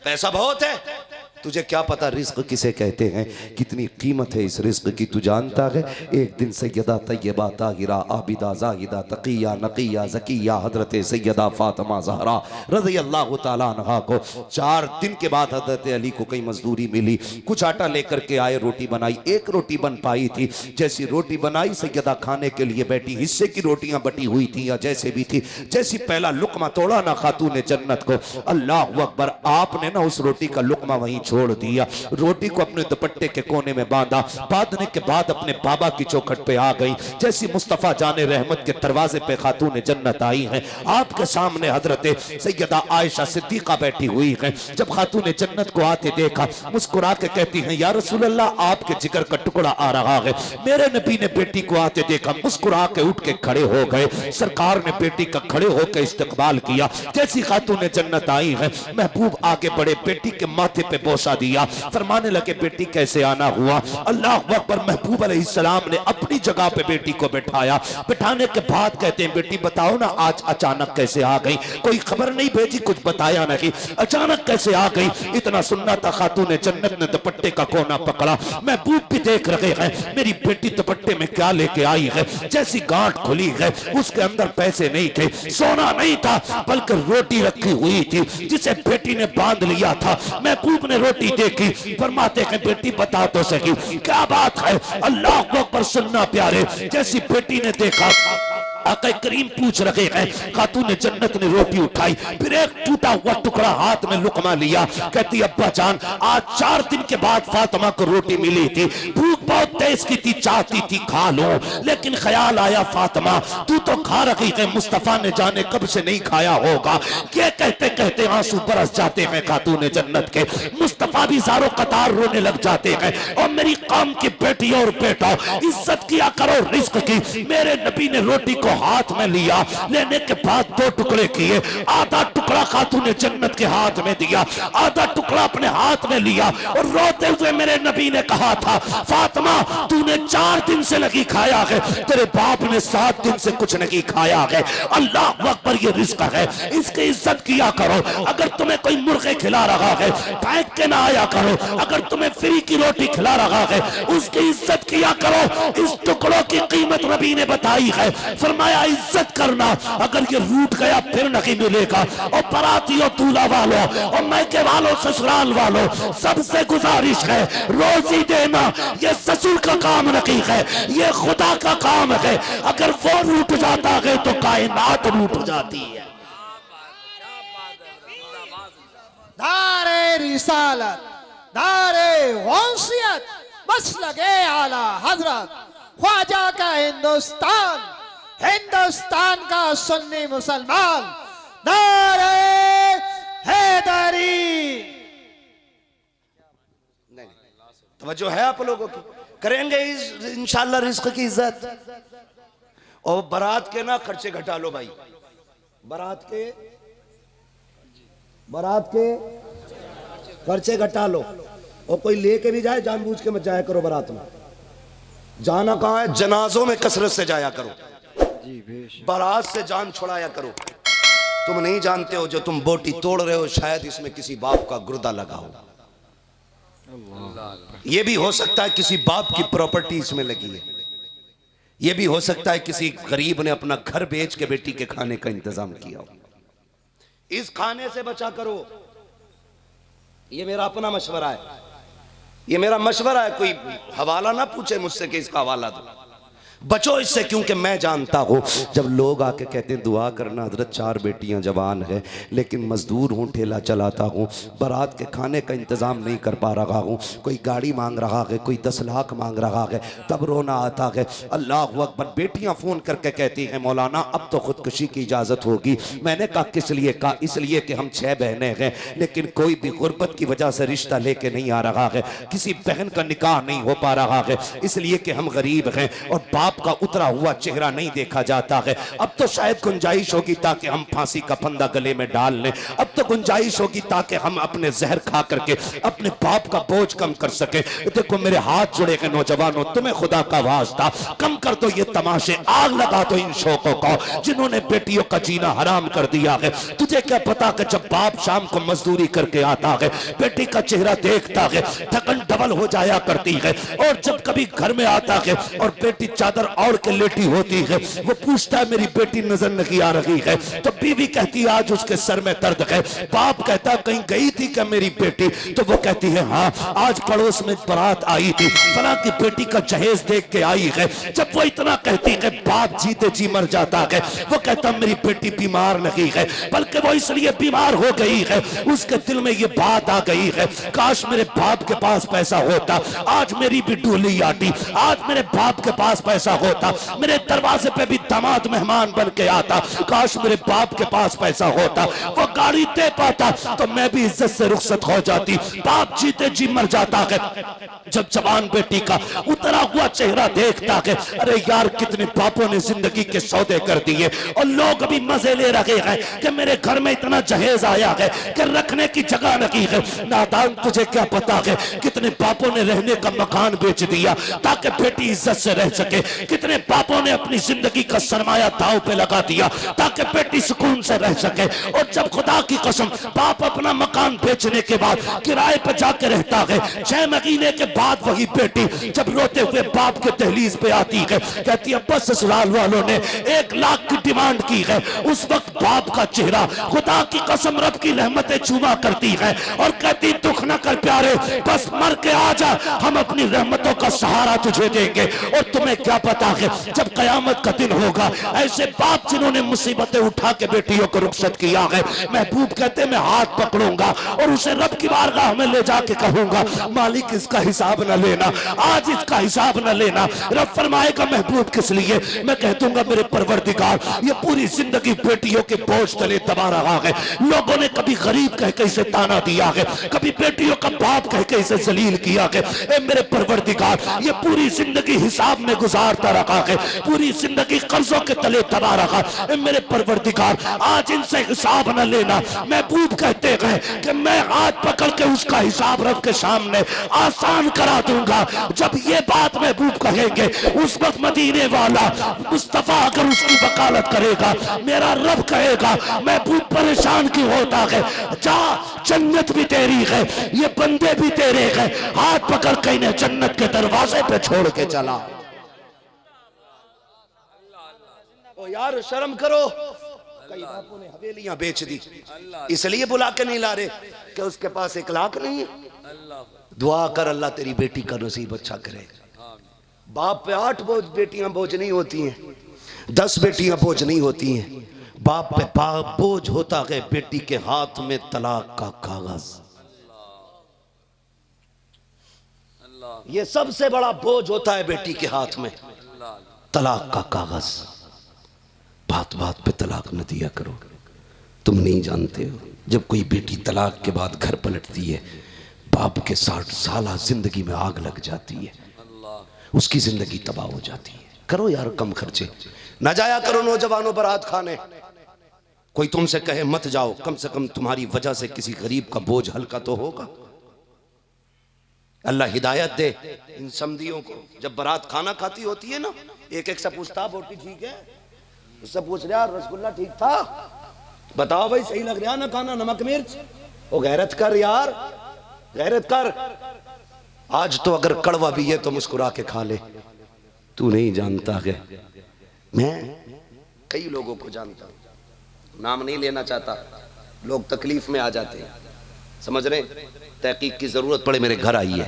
पैसा बहुत है। तुझे क्या पता रिस्क किसे कहते हैं, कितनी कीमत है इस रिस्क की, तू जानता है? एक दिन सैयदा तैयबा ताहिरा आबिदा जाहिदा तकिया नकिया ज़किया हजरत सैयदा फातिमा ज़हरा रज़ी अल्लाह तआला अन्हा को 4 दिन के बाद हजरत अली को कई मजदूरी मिली। कुछ आटा लेकर के आए, रोटी बनाई, एक रोटी बन पाई थी। जैसी रोटी बनाई सैयदा खाने के लिए बैठी, हिस्से की रोटियां बटी हुई थी या जैसे भी थी, जैसी पहला लुकमा तोड़ा ना खातून जन्नत को, अल्लाह अकबर, आपने ना उस रोटी का लुकमा वहीं छोड़ दिया, रोटी को अपने दुपट्टे के कोने में बांधा, बांधने के बाद अपने बाबा की चौखट पे आ गई। जैसी मुस्तफ़ा जाने रहमत के दरवाजे पे खातून जन्नत आई हैं, आपके सामने हजरत सैयदा आयशा सिद्दीका बैठी हुई है। जब खातून जन्नत को आते देखा, मुस्कुरा के कहती हैं, या रसूल अल्लाह, आपके जिगर का टुकड़ा आ रहा है। मेरे नबी ने बेटी को आते देखा, मुस्कुरा के उठ के खड़े हो गए। सरकार ने बेटी का खड़े होकर इस्तकबाल किया। जैसी खातून जन्नत आई है, महबूब आगे बढ़े, बेटी के माथे पे बोसा दिया, फरमाने लगे, बेटी कैसे आना हुआ? अल्लाह अकबर। महबूब अलैहिस्सलाम ने अपनी जगह पे बेटी को बैठाया। बैठाने के बाद कहते हैं, बेटी बताओ ना, आज अचानक कैसे आ गई? कोई खबर नहीं भेजी, कुछ बताया नहीं, अचानक कैसे आ गई? इतना सुनना था। खातून जन्नत ने दुपट्टे का कोना पकड़ा। महबूब भी देख रहे हैं मेरी बेटी दुपट्टे में क्या लेके आई है। जैसी गांठ खुली है, उसके अंदर पैसे नहीं थे, सोना नहीं था, बल्कि रोटी रखी हुई थी जिसे बेटी ने बांध लिया था। महबूब ने रोटी देखी, फरमाते हैं, बेटी बता तो सही क्या बात है? अल्लाह अकबर। सुनना प्यारे, जैसी बेटी ने देखा, आका करीम पूछ रहे हैं, खातून जन्नत ने रोटी उठाई, फिर एक टूटा हुआ टुकड़ा हाथ में लुकमा लिया। कहती, अब्बा जान, आज 4 दिन के बाद फातिमा को रोटी मिली थी, भूख बहुत तेज की थी, चाहती थी खा लो, लेकिन ख्याल आया, फातिमा तू तो खा रही है, मुस्तफा ने जाने कब से नहीं खाया होगा। ये कहते कहते आंसू बरस जाते हैं खातून जन्नत के। मुस्तफा भी ज़ारो कतार रोने लग जाते हैं। और मेरी कौम की बेटी और बेटा, इज्जत किया करो रिस्क की। मेरे नबी ने रोटी को हाथ में लिया, लेने के बाद 2 टुकड़े किए। आधा टुकड़ा खातून जन्नत के हाथ में दिया, आधा टुकड़ा अपने हाथ में लिया, और रोते हुए मेरे नबी ने कहा था, फातिमा तूने 4 दिन से नहीं खाया है, तेरे बाप ने 7 दिन से कुछ नहीं खाया है। अल्लाह अकबर। ये रिस्क है, इसकी इज्जत किया करो। अगर तुम्हें कोई मुर्गे खिला रहा है, फेंक के ना आया करो। अगर तुम्हें फ्री की रोटी खिला रहा है, उसकी इज्जत किया करो। इस टुकड़ों की कीमत नबी ने बताई है, फरमाया इज्जत करना, अगर ये रूठ गया फिर नहीं मिलेगा। और बरातियों, दूल्हा वालों और मैके वालों, ससुराल वालों, सबसे गुजारिश है, रोजी देना ये ससुर का काम नहीं है, ये खुदा का काम है। अगर वो रूठ जाता है तो कायनात रूठ जाती है। दारे रिसालत, दारे गौसियत, मसलके आला हजरत, ख्वाजा का हिंदुस्तान, हिंदुस्तान का सुन्नी मुसलमान, नारे हैदरी। तवज्जो है आप लोगों की? करेंगे इंशाल्लाह रिस्क की इज्जत। और बारात के ना खर्चे घटा लो भाई, बारात के खर्चे घटा लो। और कोई लेके भी जाए, जानबूझ के मत जाया करो बारात में। जाना कहाँ है? जनाजों में कसरत से जाया करो, जी बेशक। बारात से जान छुड़ाया करो। तुम नहीं जानते हो, जो तुम बोटी तोड़ रहे हो, शायद इसमें किसी बाप का गुर्दा लगा हो। ये भी हो सकता है किसी बाप की प्रॉपर्टी इसमें लगी है। ये भी हो सकता है किसी गरीब ने अपना घर बेच के बेटी के खाने का इंतजाम किया हो। इस खाने से बचा करो। ये मेरा अपना मशवरा है, ये मेरा मशवरा है। कोई हवाला ना पूछे मुझसे कि इसका हवाला दो। बचो इससे, क्योंकि मैं जानता हूँ जब लोग आके कहते हैं दुआ करना हजरत, 4 बेटियां जवान है, लेकिन मजदूर हूँ, ठेला चलाता हूँ, बारात के खाने का इंतज़ाम नहीं कर पा रहा हूँ, कोई गाड़ी मांग रहा है, कोई 10 लाख मांग रहा है, तब रोना आता है। अल्लाह अकबर। बेटियां फ़ोन करके कहती हैं, मौलाना अब तो खुदकुशी की इजाज़त होगी। मैंने कहा किस लिए? कहा इसलिए कि हम 6 बहनें हैं, लेकिन कोई भी गुर्बत की वजह से रिश्ता लेके नहीं आ रहा है, किसी बहन का निकाह नहीं हो पा रहा है, इसलिए कि हम गरीब हैं और बाप का उतरा हुआ चेहरा नहीं देखा जाता है। अब तो शायद गुंजाइश होगी ताकि हम फांसी का फंदा गले में डाल लें। अब तो गुंजाइश होगी ताकि हम अपने जहर खा करके अपने बाप का बोझ कम कर सके। देखो मेरे हाथ जुड़े हैं नौजवानों, तुम्हें खुदा का वास्ता कम कर दो ये तमाशे, आग लगा दो इन शौकों को जिन्होंने बेटियों का जीना हराम कर दिया है। तुझे क्या पता कि जब बाप शाम को मजदूरी करके आता है, बेटी का चेहरा देखता है, थकन डबल हो जाया करती है, और जब कभी घर में आता है और बेटी चादर चादर ओढ़ के लेटी होती है, वो पूछता है मेरी बेटी नजर नहीं आ रही है, तो बीवी कहती है आज उसके सर में दर्द है। बाप कहता है कहीं गई थी क्या मेरी बेटी? तो वो कहती है हाँ, आज पड़ोस में बारात आई थी, फलां की बेटी का जहेज देख के आई है। जब वो इतना कहती है बाप जीते जी मर जाता है। वो कहता मेरी बेटी बीमार नहीं है, बल्कि वो इसलिए बीमार हो गई है, उसके दिल में ये बात आ गई है काश मेरे बाप के पास पैसा होता, आज मेरी भी डोली आती, आज मेरे बाप के पास पैसा होता, मेरे दरवाजे पे भी दामाद मेहमान बन के आता, काश मेरे बाप के पास पैसा होता, वो गाड़ी दे पाता तो मैं भी इज्जत से रुखसत हो जाती। बाप जीते जी मर जाता है। जब जवान बेटी का उतरा हुआ चेहरा देखता है, अरे यार कितने बापों ने जिंदगी के सौदे कर दिए और लोग अभी मजे ले रहे हैं कि मेरे घर में इतना जहेज आया है कि रखने की जगह नहीं है। नादान तुझे क्या पता है कितने बापों ने रहने का मकान बेच दिया ताकि बेटी इज्जत से रह सके, कितने बापों ने अपनी जिंदगी का सरमाया दांव पे लगा दिया ताकि बेटी सुकून से रह सके। और जब खुदा की कसम बाप अपना मकान बेचने के बाद किराए पर जाके रहता है, 6 महीने के बाद वही बेटी जब रोते हुए बाप के दहलीज पे आती है, कहती है बस ससुराल वालों ने 1 लाख की डिमांड की है। उस वक्त बाप का चेहरा खुदा की कसम रब की रहमतें चूमा करती है और कहती दुख न कर प्यारे, बस मर के आ जा, हम अपनी रहमतों का सहारा तुझे देंगे। और तुम्हें क्या पता है जब कयामत का दिन होगा, ऐसे बाप जिन्होंने मुसीबतें उठा के बेटियों को रुखसत किया है, महबूब कहते मैं हाथ पकड़ूंगा और उसे रब की बारगाह में ले जाके कहूंगा मालिक इसका हिसाब न लेना, आज इसका हिसाब न लेना। रब फरमाएगा महबूब किस लिए? मैं कह दूंगा मेरे परवरदिगार ये पूरी जिंदगी बेटियों के बोझ तले दबा रहा है। लोगों ने कभी गरीब कह के इसे ताना दिया है, कभी बेटियों का बाप कह के इसे जलील किया है। ए मेरे परवरदिगार ये पूरी जिंदगी हिसाब में गुजारता रहा है, पूरी जिंदगी कर्जों के तले दबा रहा। ए मेरे परवरदिगार आज इनसे हिसाब न लेना। महबूब कहते हैं कि मैं हाथ पकड़ के उसका हिसाब रब के सामने आसान करा दूंगा। जब ये बात महबूब कहेंगे उस वक्त मदीने वाला मुस्तफा अगर उसकी वकालत करेगा, मेरा रब कहेगा महबूब परेशान क्यों होता है, जा जन्नत भी तेरी है, ये बंदे भी तेरे हैं, हाथ पकड़ के इन्हें जन्नत के दरवाजे पे छोड़ के चला। ओ यार शर्म करो, कई बापों ने हवेलियां बेच दी, इसलिए बुला के नहीं ला रहे कि उसके पास 1 लाख नहीं है। दुआ कर अल्लाह तेरी बेटी का नसीब अच्छा करे। बाप पे 8 बेटियां बोझ नहीं होती हैं, 10 बेटियां बोझ नहीं होती हैं। बाप पे बोझ होता है बेटी के हाथ में तलाक का कागज। ये सबसे बड़ा बोझ होता है बेटी के हाथ में, तलाक का कागज। बात बात पे तलाक न दिया करो। तुम नहीं जानते हो जब कोई बेटी तलाक के बाद घर पलटती है, बाप के 60 साल जिंदगी में आग लग जाती है, उसकी जिंदगी तबाह हो जाती है। करो यार कम खर्चे, न जाया करो नौजवानों बारात खाने। कोई तुमसे कहे मत जाओ, कम से कम तुम्हारी वजह से किसी गरीब का बोझ हल्का तो होगा। अल्लाह हिदायत दे इन समदियों को। जब बारात खाना खाती होती है ना, एक से पूछता बोटी ठीक है, उससे पूछ रहा रसगुल्ला ठीक था, बताओ भाई सही लग रहा ना खाना, नमक मिर्च। ओ गैरत कर यार, गैरत कर। आज तो अगर कड़वा भी है तो मुस्कुरा के खा ले। तू नहीं जानता है, मैं कई लोगों को जानता हूं, नाम नहीं लेना चाहता, लोग तकलीफ में आ जाते हैं, समझ रहे? तहकीक की जरूरत पड़े मेरे घर आइए,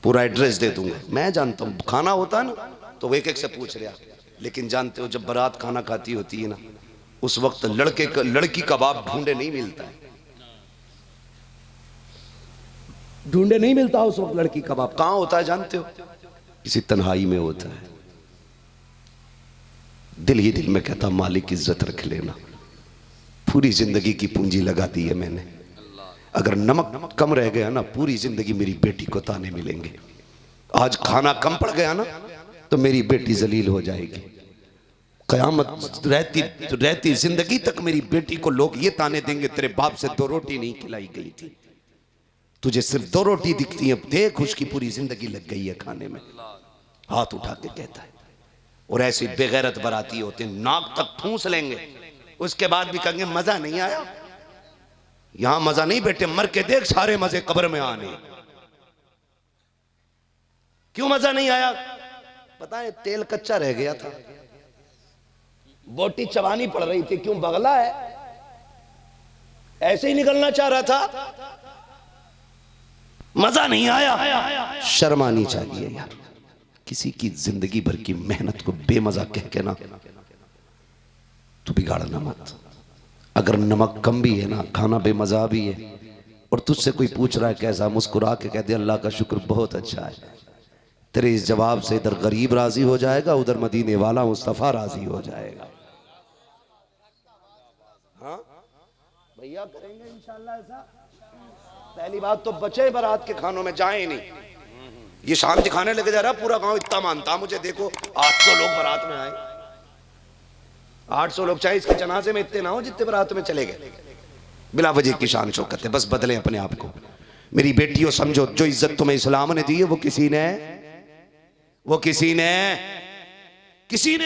पूरा एड्रेस दे दूंगा। मैं जानता हूं खाना होता है ना तो एक से पूछ रहा, लेकिन जानते हो जब बारात खाना खाती होती है ना, उस वक्त लड़की कबाब ढूंढे नहीं मिलता है, ढूंढे नहीं मिलता उस वक्त लड़की कबाब। कहां होता है जानते हो? किसी तन्हाई में होता है। दिल ही दिल में कहता मालिक इज्जत रख लेना, पूरी जिंदगी की पूंजी लगा दी है मैंने, अगर नमक कम रह गया ना पूरी जिंदगी मेरी बेटी को ताने मिलेंगे। आज खाना कम पड़ गया ना तो मेरी बेटी जलील हो जाएगी। कयामत रहती जिंदगी तक मेरी बेटी को लोग ये ताने देंगे तेरे बाप से 2 रोटी नहीं खिलाई गई थी, तुझे सिर्फ 2 रोटी दिखती है, देख उसकी पूरी जिंदगी लग गई है खाने में। हाथ उठा के कहता है। और ऐसी बेगैरत बराती होते हैं, नाक तक ठूंस लेंगे, उसके बाद भी कहेंगे मजा नहीं आया। यहां मजा नहीं बेटे, मर के देख सारे मजे कब्र में आने। क्यों मजा नहीं आया? पता है तेल कच्चा रह गया था, बोटी चबानी पड़ रही थी, क्यों बगला है, ऐसे ही निकलना चाह रहा था, मजा नहीं आया। शर्म आनी चाहिए यार, किसी की जिंदगी भर की मेहनत को बेमजा कह के ना तू बिगाड़ना मत। अगर नमक कम भी है ना, खाना बेमजा भी है, और तुझसे कोई पूछ रहा है कैसा, मुस्कुरा के कह दे अल्लाह का शुक्र बहुत अच्छा है। तेरे इस जवाब से इधर गरीब राजी हो जाएगा, उधर मदीने वाला मुस्तफा राजी हो जाएगा। हाँ भैया करेंगे इंशाल्लाह ऐसा। पहली बात तो बचे बारात के खानों में जाए नहीं, ये शान दिखाने लगे जा रहा पूरा गांव इतना मानता मुझे, देखो 800 लोग बारात में आए, 800 लोग, चाहे इसके जनाजे में इतने ना हो जितने बारात में चले गए, बिला वजह की शान शौकत है, बस बदले अपने आप को। मेरी बेटियों समझो, जो इज्जत तुम्हें इस्लाम ने दी है वो किसी ने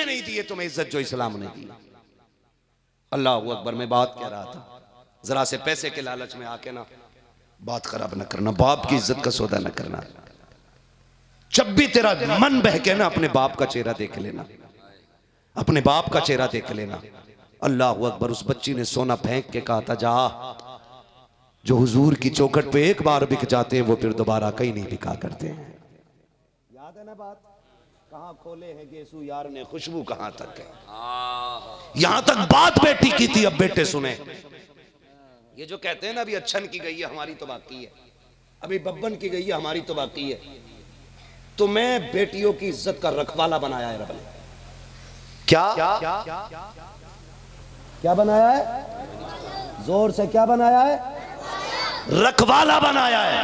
नहीं दी है तुम्हें इज्जत जो इस्लाम ने दी। अल्लाह अकबर, मैं बात कह रहा था, जरा से पैसे के लालच में आके ना बात खराब न करना, बाप की इज्जत का सौदा न करना। जब भी तेरा मन बहके ना अपने बाप का चेहरा देख लेना, अपने बाप का चेहरा देख लेना। अल्लाह अकबर, उस बच्ची ने सोना फेंक के कहा था, जा, जो हुजूर की चौखट पे एक बार बिक जाते हैं वो फिर दोबारा कहीं नहीं बिका करते हैं। याद है ना बात, कहां खोले हैं गेसू यार ने खुशबू कहां तक है। यहां तक बात बेटी की थी, अब बेटे सुने। ये जो कहते हैं ना अभी अच्छन की गई है हमारी तो बाकी है, अभी बब्बन की गई है हमारी तो बाकी है। तो मैं बेटियों की इज्जत का रखवाला बनाया है रब ने। क्या बनाया है, जोर से क्या बनाया है, रखवाला बनाया है।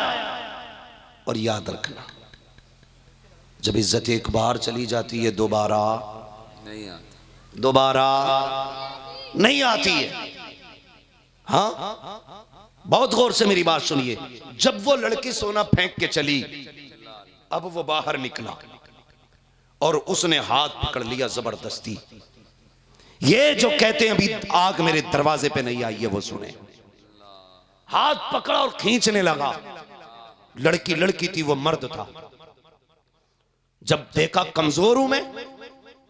और याद रखना, जब इज्जत एक बार चली जाती है दोबारा नहीं आती है। हाँ बहुत गौर से मेरी बात सुनिए, जब वो लड़की सोना फेंक के चली, अब वो बाहर निकला और उसने हाथ पकड़ लिया जबरदस्ती। ये जो कहते हैं अभी आग मेरे दरवाजे पे नहीं आई है, वो सुने, हाथ पकड़ा और खींचने लगा। लड़की थी, वो मर्द था। जब देखा कमजोर हूं मैं,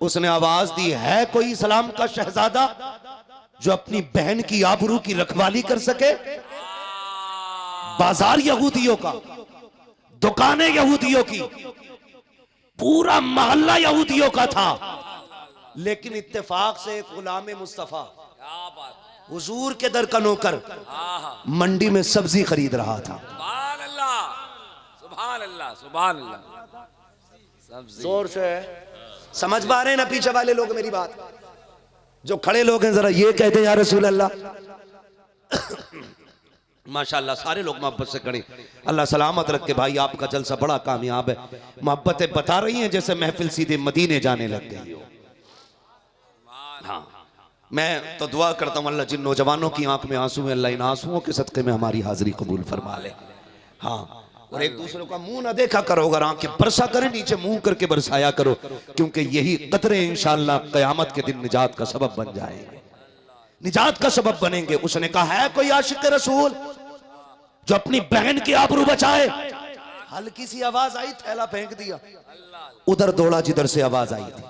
उसने आवाज दी, है कोई इस्लाम का शहजादा जो अपनी बहन की आबरू की रखवाली कर सके। बाजार यहूदियों का, दुकानें यहूदियों की, पूरा मोहल्ला यहूदियों का था, लेकिन इत्तेफाक से एक गुलाम मुस्तफा हुजूर के दर का नौकर मंडी में सब्जी खरीद रहा था। सुभान अल्लाह, सुभान अल्लाह। जोर से समझ पा रहे हैं ना पीछे वाले लोग मेरी बात? जो खड़े लोग हैं जरा ये कहते हैं या रसूल अल्लाह। माशाल्लाह सारे लोग मोहब्बत से खड़े। अल्लाह सलामत रखे भाई, आपका जलसा बड़ा कामयाब है। मोहब्बतें बता रही हैं जैसे महफिल सीधे मदीने जाने लग गई। हाँ मैं तो दुआ करता हूँ अल्लाह जिन नौजवानों की आंख में आंसू है, अल्लाह इन आंसुओं के सदक़े में हमारी हाजिरी कबूल फरमा ले। हाँ, और एक दूसरे का मुंह ना देखा करो, अगर आंखें बरसा करें नीचे मुंह करके बरसाया करो, क्योंकि यही कतरे इंशाअल्लाह क़यामत के दिन निजात का सबब बन जाएंगे, निजात का सबब बनेंगे। उसने कहा, है कोई आशिक रसूल जो अपनी बहन की आबरू बचाए? हल्की सी आवाज आई, थैला फेंक दिया, उधर दौड़ा जिधर से आवाज आई थी।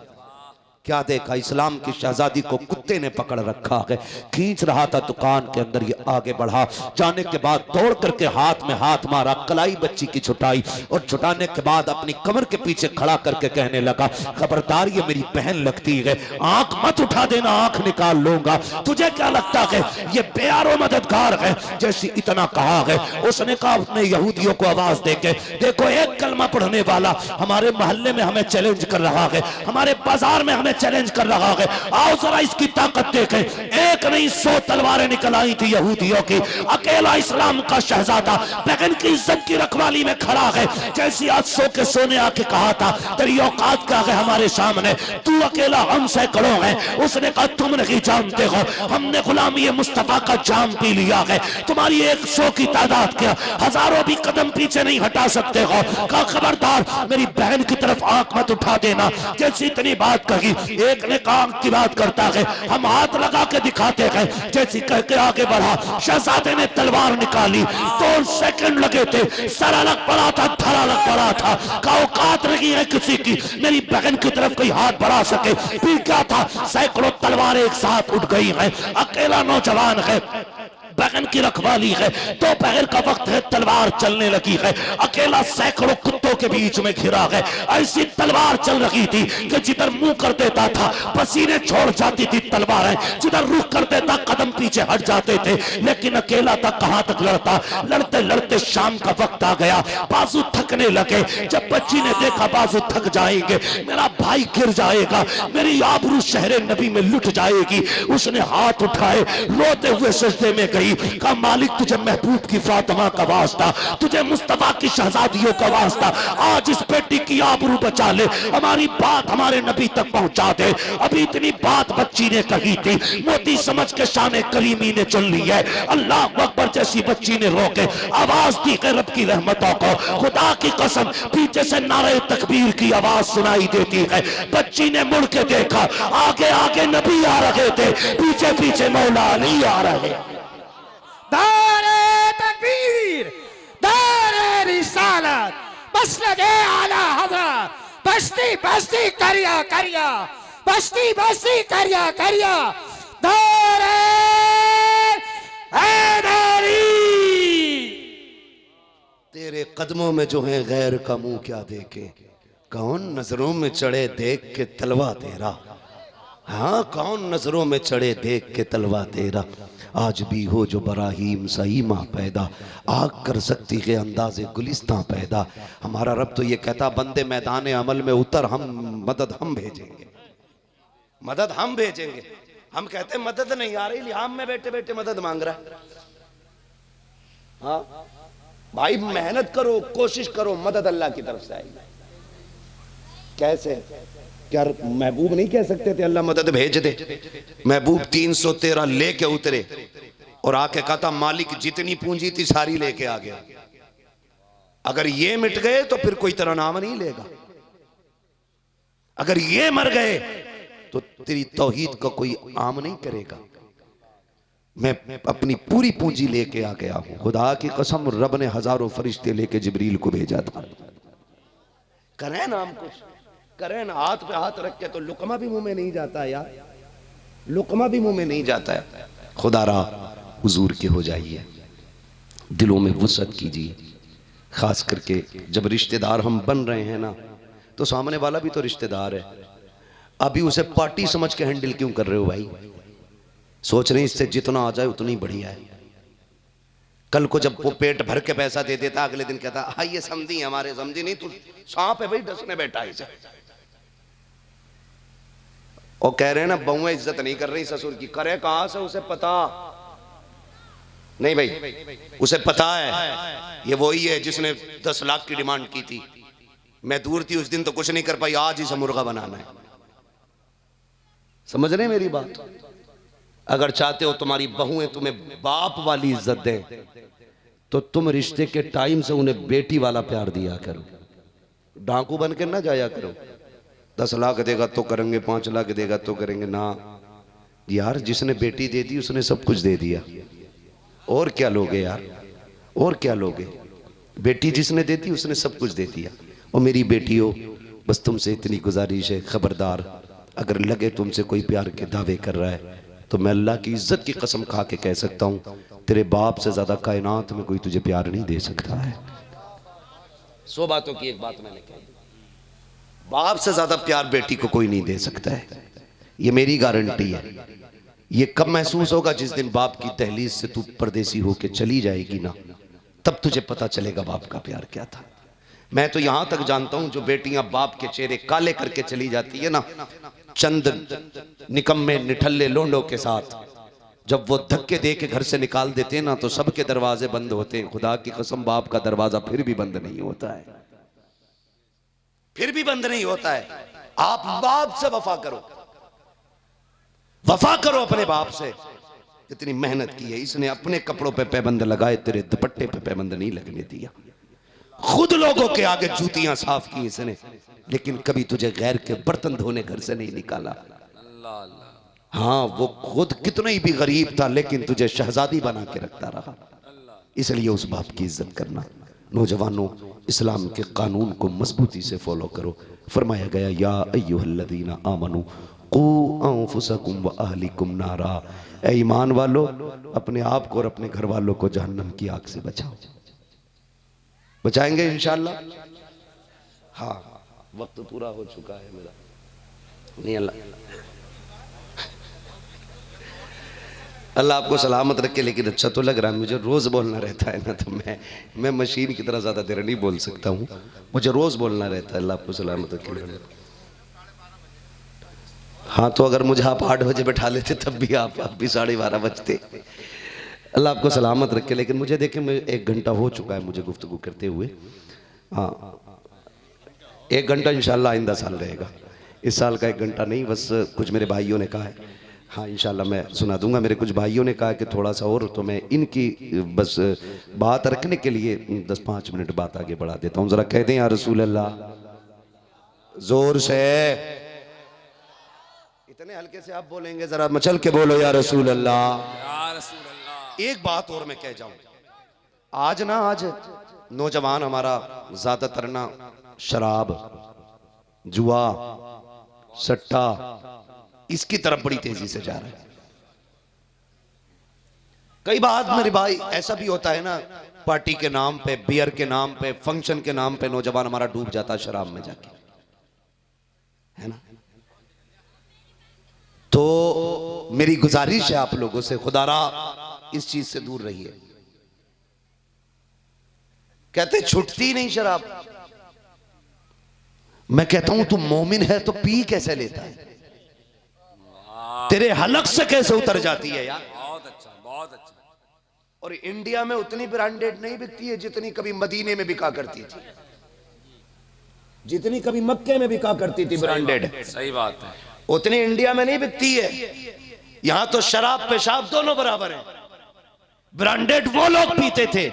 क्या देखा, इस्लाम की शहजादी को कुत्ते ने पकड़ रखा है, खींच रहा था दुकान के अंदर। ये आगे बढ़ा, जाने के बाद दौड़ करके हाथ में हाथ मारा, कलाई बच्ची की छुटाई, और छुटाने के बाद अपनी कमर के पीछे खड़ा करके कहने लगा, खबरदार ये मेरी बहन लगती है, आंख मत उठा देना, आंख निकाल लूंगा। तुझे क्या लगता है ये प्यारो मददगार है? जैसे इतना कहा है, उसने कहा अपने यहूदियों को आवाज देके, देखो एक कलमा पढ़ने वाला हमारे मोहल्ले में हमें चैलेंज कर रहा है, हमारे बाजार में हमें चैलेंज कर रहा है, आओ जरा इसकी ताकत देखें। एक नहीं 100 तलवारें निकल आई थी यहूदियों की, अकेला इस्लाम का शहजादा बहन की इज्जत की रखवाली में खड़ा है। जैसी आज 100 के सोने आके कहा था, तेरी औकात क्या है हमारे सामने, तू अकेला हम सैकड़ों हैं। उसने कहा, तुम नहीं जानते हो, हमने गुलामी मुस्तफा का जाम पी लिया है, तुम्हारी 100 की तादाद क्या, हजारों भी कदम पीछे नहीं हटा सकते हो। कहा, खबरदार मेरी बहन की तरफ आंख मत उठा देना। जैसी इतनी बात कही, एक ने काम की बात करता है, हम हाथ लगा के दिखाते हैं, जैसी कह के आगे बढ़ा। शहजादे ने तलवार निकाली, 2 सेकंड लगे थे, सर अलग पड़ा था, धड़ अलग पड़ा था। का औकात नहीं लगी है किसी की, मेरी बहन की तरफ कोई हाथ बढ़ा सके। फिर क्या था, सैकड़ों तलवारें एक साथ उठ गई हैं, अकेला नौजवान है, बहन की रखवाली है, दोपहर का वक्त है, तलवार चलने लगी है, अकेला सैकड़ों कुत्तों के बीच में घिरा है। ऐसी तलवार चल रही थी कि जिधर मुंह कर देता था पसीने छोड़ जाती थी तलवारें, जिधर रुख कर देता कदम पीछे हट जाते थे। लेकिन अकेला था, कहां तक लड़ता। लड़ते लड़ते शाम का वक्त आ गया, बाजू थकने लगे। जब बच्ची ने देखा बाजू थक जाएंगे, मेरा भाई गिर जाएगा, मेरी आबरू शहरे नबी में लुट जाएगी, उसने हाथ उठाए, रोते हुए सजदे में गई। कहा मालिक तुझे महबूब की फातिमा का वास्ता, तुझे मुस्तफा की शहजादियों का वास्ता, आज इस बेटी की आबरू बचा ले, हमारी बात हमारे नबी तक पहुंचा दे। अभी इतनी बात बच्ची ने कही थी, मोती समझ के शान करीमी ने चुन ली है। अल्लाह अकबर जैसी बच्ची ने रोके आवाज दी के रब की रहमतों को। खुदा की कसम पीछे से नारे तकबीर की आवाज सुनाई देती है। बच्ची ने मुड़ के देखा, आगे आगे नबी आ रहे थे, पीछे पीछे मौला अली आ रहे। दारे तकबीर, दारे रिसालत, बस लगे आला हजरत, बस्ती बस्ती करिया करिया, बस्ती बस्ती करिया करिया, दारे हैदरी। तेरे कदमों में जो है गैर का मुंह क्या देखे, कौन नजरों में चढ़े देख के तलवा तेरा। हाँ कौन नजरों में चढ़े देख के तलवा तेरा। आज भी हो जो बराहीम सही माँ पैदा, आग कर सकती है अंदाज़े गुलिस्तां पैदा। हमारा रब तो ये कहता बंदे मैदान अमल में उतर, हम मदद हम भेजेंगे, मदद हम भेजेंगे। हम कहते मदद नहीं आ रही, लिहाम में बैठे बैठे मदद मांग रहा है। हाँ भाई मेहनत करो, कोशिश करो, मदद अल्लाह की तरफ से आएगी। कैसे? क्या महबूब नहीं कह सकते थे अल्लाह मदद भेज दे? महबूब 313 लेके उतरे और आके कहा था मालिक जितनी पूंजी थी सारी लेके आ गया, अगर ये मिट गए तो फिर कोई तेरा नाम नहीं लेगा, अगर ये मर गए तो तेरी तौहीद का कोई आम नहीं करेगा। मैं अपनी पूरी पूंजी लेके आ गया हूं। खुदा की कसम रब ने हजारों फरिश्ते लेके जिब्रील को भेजा था। करें ना हम कुछ, करें ना, हाथ पे हाथ रख के तो लुकमा भी मुंह में नहीं जाता यार, लुकमा भी मुंह में नहीं जाता है। खुदा रा हुजूर के हो जाइए, दिलों में वुसअत कीजिए। खास करके जब रिश्तेदार हम बन रहे हैं ना, तो सामने वाला भी तो रिश्तेदार है। अभी उसे पार्टी समझ के हैंडल क्यों कर रहे हो भाई? सोच रहे इससे जितना आ जाए उतना ही बढ़िया है। कल को जब वो पेट भर के पैसा दे देता, अगले दिन कहता हाँ ये समझी हमारे, समझी नहीं, तू सांप है भाई डसने बैठा इसे। और कह रहे हैं ना बहुएं इज्जत नहीं कर रही ससुर की, करे कहां से उसे पता नहीं भाई, उसे पता है ये वही है जिसने 10 लाख की डिमांड की थी। मैं दूर थी उस दिन तो कुछ नहीं कर पाई, आज इसे मुर्गा बनाना है। समझ रहे मेरी बात? अगर चाहते हो तुम्हारी बहुएं तुम्हें बाप वाली इज्जत दें, तो तुम रिश्ते के टाइम से उन्हें बेटी वाला प्यार दिया करो, डाकू बन के ना जाया करो। 10 लाख देगा तो करेंगे, 5 लाख देगा तो करेंगे ना यार। जिसने बेटी दे दी उसने सब कुछ दे दिया, और क्या लोगे यार, और क्या लोगे? बेटी जिसने दे दी उसने सब कुछ दे दिया। और मेरी बेटियों, बस तुमसे इतनी गुजारिश है, खबरदार अगर लगे तुमसे कोई प्यार के दावे कर रहा है तो मैं अल्लाह की इज्जत की कसम खा के कह सकता हूं, तेरे बाप से ज्यादा कायनात में कोई तुझे प्यार नहीं दे सकता है। 100 बातों की एक बात मैंने कही, बाप से ज्यादा प्यार बेटी को कोई नहीं दे सकता है, ये मेरी गारंटी है। ये कब महसूस होगा? जिस दिन बाप की दहलीज से तू परदेसी होके चली जाएगी ना, तब तुझे पता चलेगा बाप का प्यार क्या था। मैं तो यहां तक जानता हूं जो बेटियां बाप के चेहरे काले करके चली जाती है ना, चंद निकम्मे निठल्ले लोंडों के साथ, जब वो धक्के दे के घर से निकाल देते हैं ना, तो सबके दरवाजे बंद होते हैं। खुदा की कसम बाप का दरवाजा फिर भी बंद नहीं होता है, फिर भी बंद नहीं होता है। आप बाप से वफा करो, वफा करो अपने बाप से। इतनी मेहनत की है इसने, अपने कपड़ों पे पैबंद लगाए, तेरे दुपट्टे पे पैबंद नहीं लगने दिया। खुद लोगों के आगे जूतियां साफ की इसने, लेकिन कभी तुझे गैर के बर्तन धोने घर से नहीं निकाला। हाँ वो खुद कितना ही भी गरीब था, लेकिन तुझे शहजादी बना के रखता रहा। इसलिए उस बाप की इज्जत करना। नौजवानों, इस्लाम के कानून को मजबूती से फॉलो करो। फरमाया गया या अय्युहल्लज़ीना आमनू कू अंफुसकुम व अहलिकुम नारा, ए ईमान वालों अपने आप को और अपने घर वालों को जहन्नम की आग से बचाओ। बचाएंगे इंशाअल्लाह। हाँ, वक्त पूरा हो चुका है मेरा। नहीं, अल्लाह आपको सलामत रखे। लेकिन अच्छा तो लग रहा है मुझे, रोज़ बोलना रहता है ना, तो मैं मशीन की तरह ज़्यादा देर नहीं बोल सकता हूँ, मुझे रोज़ बोलना रहता है। अल्लाह आपको सलामत रखे। हाँ, तो अगर मुझे आप 8 बजे बैठा लेते तब भी आप भी 12:30 बजते। अल्लाह आपको सलामत रखे। लेकिन मुझे देखें, 1 घंटा हो चुका है मुझे गुफ्तगू करते हुए। हाँ, 1 घंटा इंशाल्लाह आइंदा साल रहेगा, इस साल का 1 घंटा नहीं। बस कुछ मेरे भाइयों ने कहा है, हाँ इंशाल्लाह मैं सुना दूंगा। मेरे कुछ भाइयों ने कहा कि थोड़ा सा और, तो मैं इनकी बस बात रखने के लिए 10-5 मिनट बात आगे बढ़ा देता हूँ। ज़रा कह दें या रसूल अल्लाह, जोर से। इतने हल्के से आप बोलेंगे, ज़रा मचल के बोलो या रसूल अल्लाह। या रसूल अल्लाह। एक बात और मैं कह जाऊं, आज नौजवान हमारा ज्यादातर ना शराब, जुआ, सट्टा, इसकी तरफ बड़ी तेजी से जा रहा है। कई बार मेरे भाई ऐसा भी होता है ना, पार्टी के नाम पे, बियर के नाम पे, फंक्शन के नाम पे नौजवान हमारा डूब जाता है शराब में जाके, है ना। तो मेरी गुजारिश है आप लोगों से, खुदारा इस चीज से दूर रहिए। कहते छुटती नहीं शराब। मैं कहता हूं तू मोमिन है तो पी कैसे लेता है, तेरे हलक से कैसे उतर जाती है यार। बहुत अच्छा, बहुत अच्छा। और इंडिया में उतनी ब्रांडेड नहीं बिकती है जितनी कभी मदीने में बिका करती थी, जितनी कभी मक्के में बिका करती थी ब्रांडेड। सही बात है। उतनी इंडिया में नहीं बिकती है। यहां तो शराब पेशाब दोनों बराबर है। ब्रांडेड वो लोग पीते थे,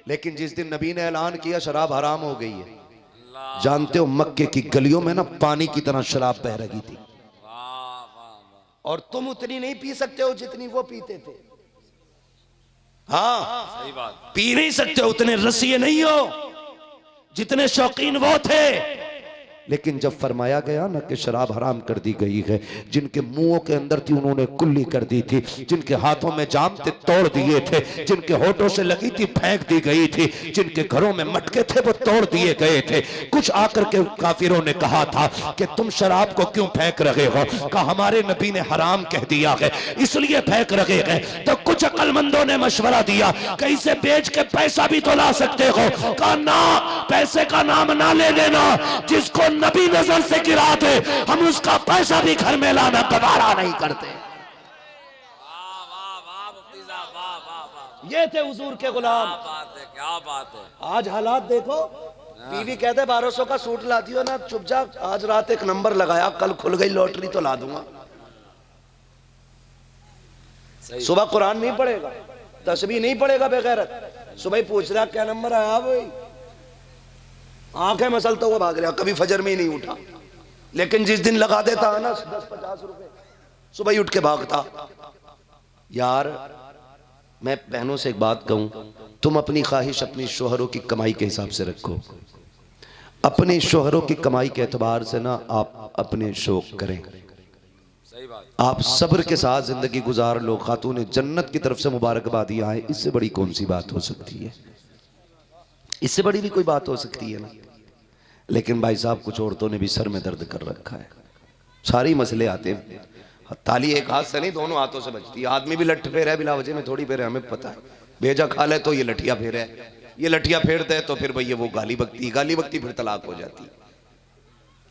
लेकिन जिस दिन नबी ने ऐलान किया शराब हराम हो गई है, जानते हो मक्के की गलियों में ना पानी की तरह शराब बह रही थी। और तुम उतनी नहीं पी सकते हो जितनी वो पीते थे। हाँ, सही बात। पी नहीं सकते, उतने रसिए नहीं हो जितने शौकीन वो थे। लेकिन जब फरमाया गया ना कि शराब हराम कर दी गई है, जिनके मुंहों के अंदर थी उन्होंने कुल्ली कर दी थी, जिनके हाथों में जाम थे तोड़ दिए थे, जिनके होठों से लगी थी फेंक दी गई थी, जिनके घरों में मटके थे वो तोड़ दिए गए थे। कुछ आकर के काफिरों ने कहा था कि तुम शराब को क्यों फेंक रहे हो, कहा हमारे नबी ने हराम कह दिया है इसलिए फेंक रहे हैं। तो कुछ अक्लमंदों ने मशवरा दिया कि इसे बेच के पैसा भी तो ला सकते हो। कहा ना, पैसे का नाम ना ले लेना, जिसको नबी नजर से गिरा दे हम उसका पैसा भी घर में लाना गवारा नहीं करते। वाह वाह वाह मुफ्ती साहब, वाह वाह वाह। ये थे हुजूर के गुलाम। क्या बात है, क्या बात है। आज हालात देखो, बीवी कहते 1200 का सूट ला दियो ना, चुप जा, आज रात एक नंबर लगाया, कल खुल गई लॉटरी तो ला दूंगा। सुबह कुरान नहीं पढ़ेगा, तस्बीह नहीं पढ़ेगा बेगैरत, सुबह पूछ रहा क्या नंबर आया भाई, आंखें मसलता हुआ भाग रहा, कभी फजर में ही नहीं उठा। लेकिन जिस दिन लगा देता है ना 10-50 रुपए, सुबह ही उठ के भागता। यार मैं बहनों से एक बात कहूं, तुम अपनी ख्वाहिश अपनी शोहरों की कमाई के हिसाब से रखो। अपने शोहरों की कमाई के एतबार से ना आप अपने शौक करें। सही बात। आप सब्र के साथ जिंदगी गुजार लो, खातून जन्नत की तरफ से मुबारकबादी आए, इससे बड़ी कौन सी बात हो सकती है, इससे बड़ी भी कोई बात हो सकती है ना। लेकिन भाई साहब कुछ औरतों ने भी सर में दर्द कर रखा है, सारी मसले आते हैं। ताली एक हाथ से नहीं दोनों हाथों से बजती है। आदमी भी लठ फेर है बिला वजह में, थोड़ी फेर है, हमें पता है। भेजा खा ले तो ये लठिया फेर है, ये लठिया फेरते है तो फिर भैया वो गाली बकती, गाली बकती फिर तलाक हो जाती,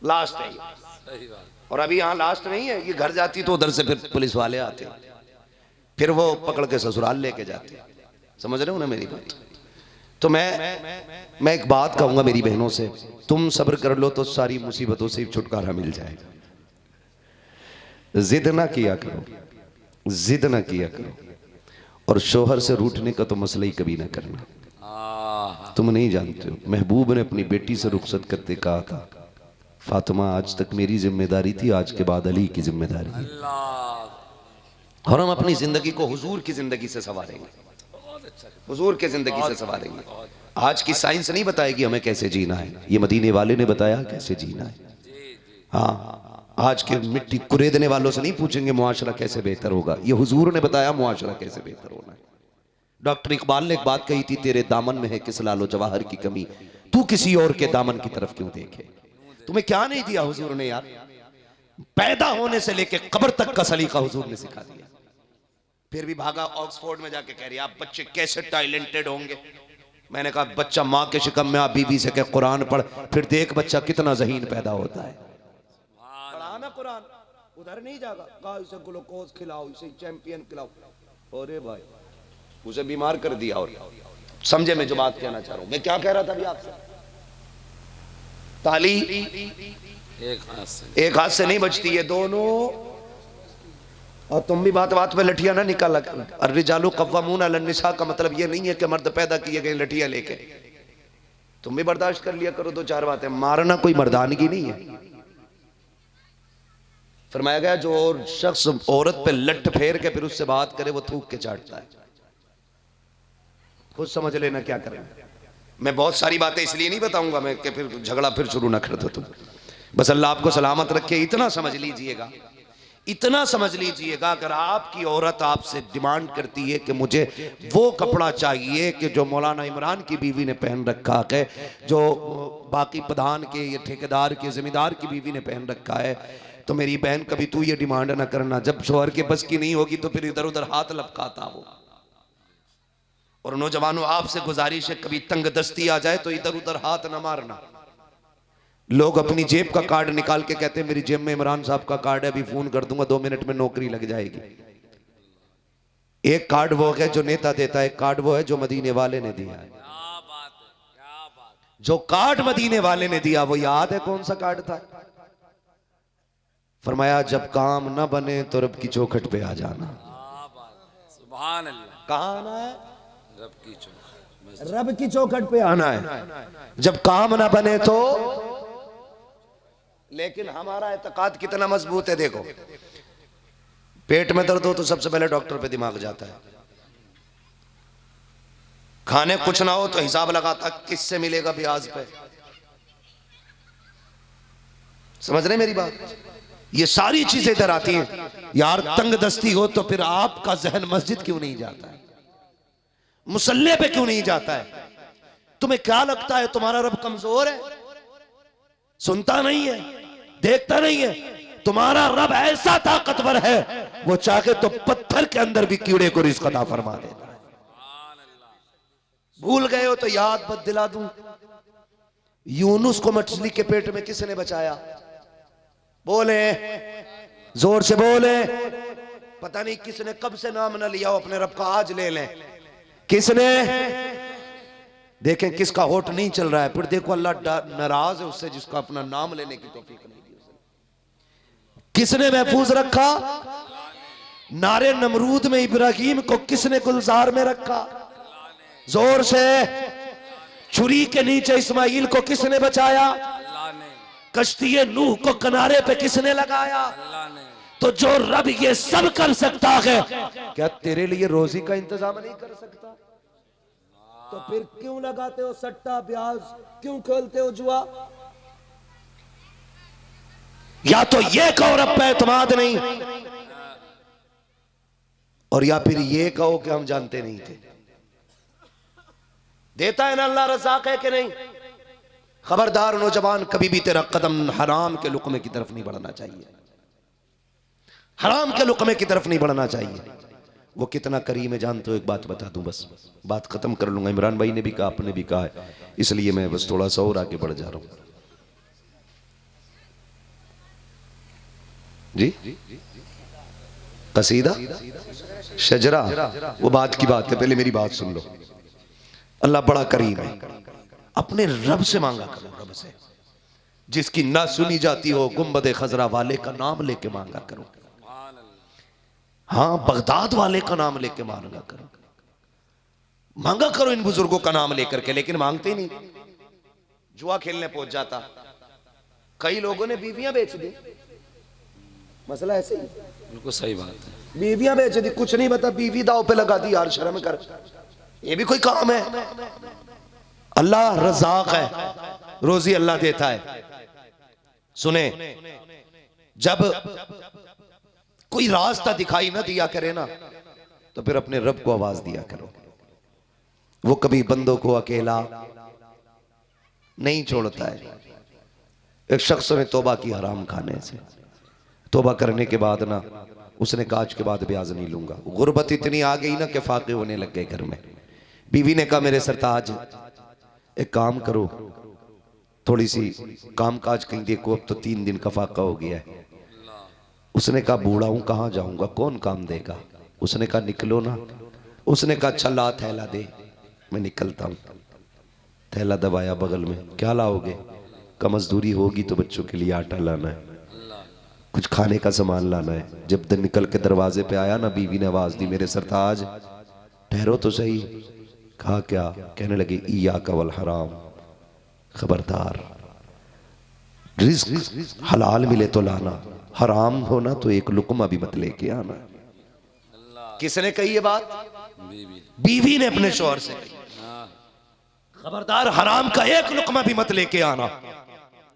लास्ट है। सही बात। और अभी यहाँ लास्ट नहीं है, ये घर जाती तो उधर से फिर पुलिस वाले आते, फिर वो पकड़ के ससुराल लेके जाते। समझ रहे हो ना मेरी बात। तो मैं एक बात कहूंगा मेरी बहनों से, तुम सब्र कर लो तो सारी मुसीबतों से छुटकारा मिल जाएगा। जिद ना किया करो, जिद ना किया करो, और शोहर से रूठने का तो मसला ही कभी ना करना। तुम नहीं जानते हो, महबूब ने अपनी बेटी से रुखसत करते कहा था, फातिमा आज तक मेरी जिम्मेदारी थी, आज के बाद अली की जिम्मेदारी है, और हम अपनी जिंदगी को हुजूर की जिंदगी से संवारेंगे, हुजूर के जिंदगी से संवारेंगे। आज की साइंस नहीं बताएगी हमें कैसे जीना है, ये मदीने वाले ने बताया कैसे जीना है। हाँ, आज के मिट्टी कुरेदने वालों से नहीं पूछेंगे मुआशरा कैसे बेहतर होगा, ये हुजूर ने बताया मुआशरा कैसे बेहतर होना है। डॉक्टर इकबाल ने एक बात कही थी, तेरे दामन में है किस लालो जवाहर की कमी, तू किसी और के दामन की तरफ क्यों देखे। तुम्हें क्या नहीं दिया हुजूर ने यार, पैदा होने से लेके कब्र तक का सलीका हुजूर ने सिखा दिया। फिर भी भागा ऑक्सफोर्ड में जाके कह रही आप बच्चे कैसे टैलेंटेड होंगे। मैंने कहा बच्चा माँ के शिकम में आप बीवी से कह कुरान पढ़, फिर देख बच्चा कितना ज़हीन पैदा होता है। पढ़ा ना कुरान, उधर नहीं जागा, कहा इसे ग्लूकोज खिलाओ, इसे चैंपियन खिलाओ, अरे भाई उसे बीमार कर दिया। और समझे मैं जो बात कहना चाह रहा हूं, मैं क्या कह रहा था अभी आपसे, ताली एक हाथ से नहीं बजती है, दोनों। और तुम भी बात बात पे लठियां ना निकाला। अर्रिजालु कव्वामून अलन निसा का मतलब ये नहीं है कि मर्द पैदा किए गए लठियां लेके। तुम भी बर्दाश्त कर लिया करो दो चार बातें, मारना कोई मर्दानगी नहीं है। फरमाया गया जो और शख्स औरत पे लठ फेर के फिर उससे बात करे वो थूक के चाटता है। खुद समझ लेना क्या करें। मैं बहुत सारी बातें इसलिए नहीं बताऊंगा मैं कि फिर झगड़ा फिर शुरू ना कर दो तुम। बस अल्लाह आपको सलामत रखे, इतना समझ लीजिएगा, इतना समझ लीजिएगा। अगर आपकी औरत आपसे डिमांड करती है कि मुझे वो कपड़ा चाहिए कि जो मौलाना इमरान की बीवी ने पहन रखा है, जो बाकी प्रधान के या ठेकेदार के जमींदार की बीवी ने पहन रखा है, तो मेरी बहन कभी तू ये डिमांड ना करना। जब शोहर के बस की नहीं होगी तो फिर इधर उधर हाथ लपकाता हो। और नौजवानों आपसे गुजारिश है, कभी तंग दस्ती आ जाए तो इधर उधर हाथ न मारना। लोग अपनी जेब का कार्ड निकाल के कहते हैं मेरी जेब में इमरान साहब का कार्ड है, अभी फोन कर दूंगा 2 मिनट में नौकरी लग जाएगी। एक कार्ड वो है जो नेता देता है, एक कार्ड वो है जो मदीने वाले ने दिया है। जो कार्ड मदीने वाले ने दिया वो याद है कौन सा कार्ड था? फरमाया जब काम ना बने तो रब की चौखट पे आ जाना। सुभान अल्लाह। कहाँ आना है? रब की चौखट, रब की चौखट पे आना है। जब काम ना बने तो, लेकिन हमारा एतकाद कितना मजबूत है देखो, पेट में दर्द हो तो सबसे पहले डॉक्टर पे दिमाग जाता है, खाने कुछ ना हो तो हिसाब लगाता किससे मिलेगा ब्याज पे। समझ रहे मेरी बात? ये सारी चीजें इधर आती हैं। यार तंग दस्ती हो तो फिर आपका जहन मस्जिद क्यों नहीं जाता है, मुसल्ले पे क्यों नहीं जाता है? तुम्हें क्या लगता है तुम्हारा रब कमजोर है? सुनता नहीं है, देखता नहीं है? तुम्हारा रब ऐसा ताकतवर है, वो चाहे तो पत्थर के अंदर भी कीड़े को रिज़्क़ अता फरमा देता है। भूल गए हो तो याद मत दिला दूं, यूनुस को मछली के पेट में किसने बचाया? बोले, जोर से बोले। पता नहीं किसने कब से नाम न लिया हो अपने रब का, आज ले लें। किसने? देखें किसका होठ नहीं चल रहा है, फिर देखो अल्लाह नाराज है उससे जिसका अपना नाम लेने की तौफीक नहीं दी उसने। किसने महफूज रखा? नारे नमरूद में इब्राहिम को किसने गुलजार में रखा? जोर से। छुरी के नीचे इस्माइल को किसने बचाया? कश्ती नूह को किनारे पे किसने लगाया? तो जो रब ये सब कर सकता है, क्या तेरे लिए रोजी का इंतजाम नहीं कर सकता? तो फिर क्यों लगाते हो सट्टा ब्याज, क्यों खेलते हो जुआ? या तो ये कहो रब पे एतमाद नहीं, और या फिर ये कहो कि हम जानते नहीं थे। देता है ना अल्लाह, रज़ाक है कि नहीं? खबरदार नौजवान, कभी भी तेरा कदम हराम के लुक़मे की तरफ नहीं बढ़ना चाहिए, हराम के लुक़मे की तरफ नहीं बढ़ना चाहिए। वो कितना करीम है जानते हो? एक बात बता दूं, बस बात खत्म कर लूंगा। इमरान भाई ने भी कहा, आपने भी कहा है, इसलिए मैं बस थोड़ा सा और आगे बढ़ जा रहा हूं जी। कसीदा शजरा, वो बात की बात है, पहले मेरी बात सुन लो। अल्लाह बड़ा करीम है, अपने रब से मांगा करो, रब से जिसकी ना सुनी जाती हो, गुंबद खजरा वाले का नाम लेके मांगा करो। हाँ, बगदाद वाले का नाम लेके मांगा करो, मांगा करो इन बुजुर्गों का नाम लेकर के। लेकिन मांगते ही नहीं, जुआ खेलने पहुंच जाता। कई लोगों ने बीवियां बेच दी, मसला ऐसे ही। बिल्कुल सही बात है, बीवियां बेच दी, कुछ नहीं बता, बीवी दाव पे लगा दी। यार शर्म कर, ये भी कोई काम है? अल्लाह रज़ाक है, रोजी अल्लाह देता है। सुने, जब कोई रास्ता दिखाई ना दिया करे ना, तो फिर अपने रब को आवाज दिया करो। वो कभी बंदों को अकेला नहीं छोड़ता है। एक शख्स ने तौबा की हराम खाने से, तौबा करने के बाद ना उसने कहा आज के बाद ब्याज नहीं लूंगा। गुर्बत इतनी आ गई ना कि फाके होने लग गए घर में। बीवी ने कहा मेरे सरताज एक काम करो, थोड़ी सी काम काज कहीं देखो, अब तो 3 दिन का फाका हो गया है। उसने कहा बूढ़ा हूं, कहाँ जाऊंगा, कौन काम देगा। उसने कहा निकलो ना। उसने कहा अच्छा ला थैला दे, मैं निकलता हूं। थैला दबाया बगल में, क्या लाओगे। का मजदूरी होगी तो बच्चों के लिए आटा लाना है, कुछ खाने का सामान लाना है। जब दिन निकल के दरवाजे पे आया ना, बीवी ने आवाज दी मेरे सरताज ठहरो तो सही। कहा क्या। कहने लगे इय्याका वल हराम, खबरदार रिज्क हलाल मिले तो लाना, हराम होना तो एक लुकमा भी मत लेके आना। किसने कही ये बात। बीवी ने अपने शौहर से कही, खबरदार हराम का एक लुकमा भी मत लेके आना।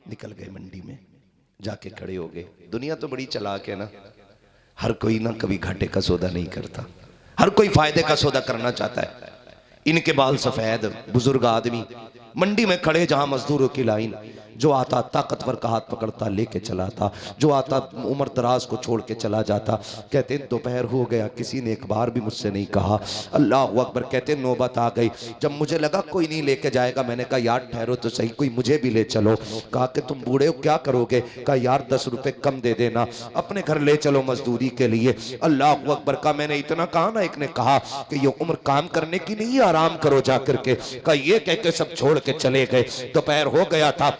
निकल गए मंडी में, जाके खड़े हो गए। दुनिया तो बड़ी चालाक है ना, हर कोई ना कभी घाटे का सौदा नहीं करता, हर कोई फायदे का सौदा करना चाहता है। इनके बाल सफेद, बुजुर्ग आदमी मंडी में खड़े, जहां मजदूरों की लाइन, जो आता ताकतवर का हाथ पकड़ता लेके चला था, जो आता उम्र दराज को छोड़ के चला जाता। कहते दोपहर हो गया, किसी ने एक बार भी मुझसे नहीं कहा अल्लाह अकबर। कहते नौबत आ गई, जब मुझे लगा कोई नहीं लेके जाएगा, मैंने कहा यार ठहरो तो सही, कोई मुझे भी ले चलो। कहा कि तुम बूढ़े हो क्या करोगे। कहा यार 10 रुपए कम दे देना, अपने घर ले चलो मजदूरी के लिए। अल्लाह अकबर का मैंने इतना कहा ना, एक ने कहा कि ये उम्र काम करने की नहीं है, आराम करो जा करके। कहा ये कह के सब छोड़ के चले गए। दोपहर हो गया था,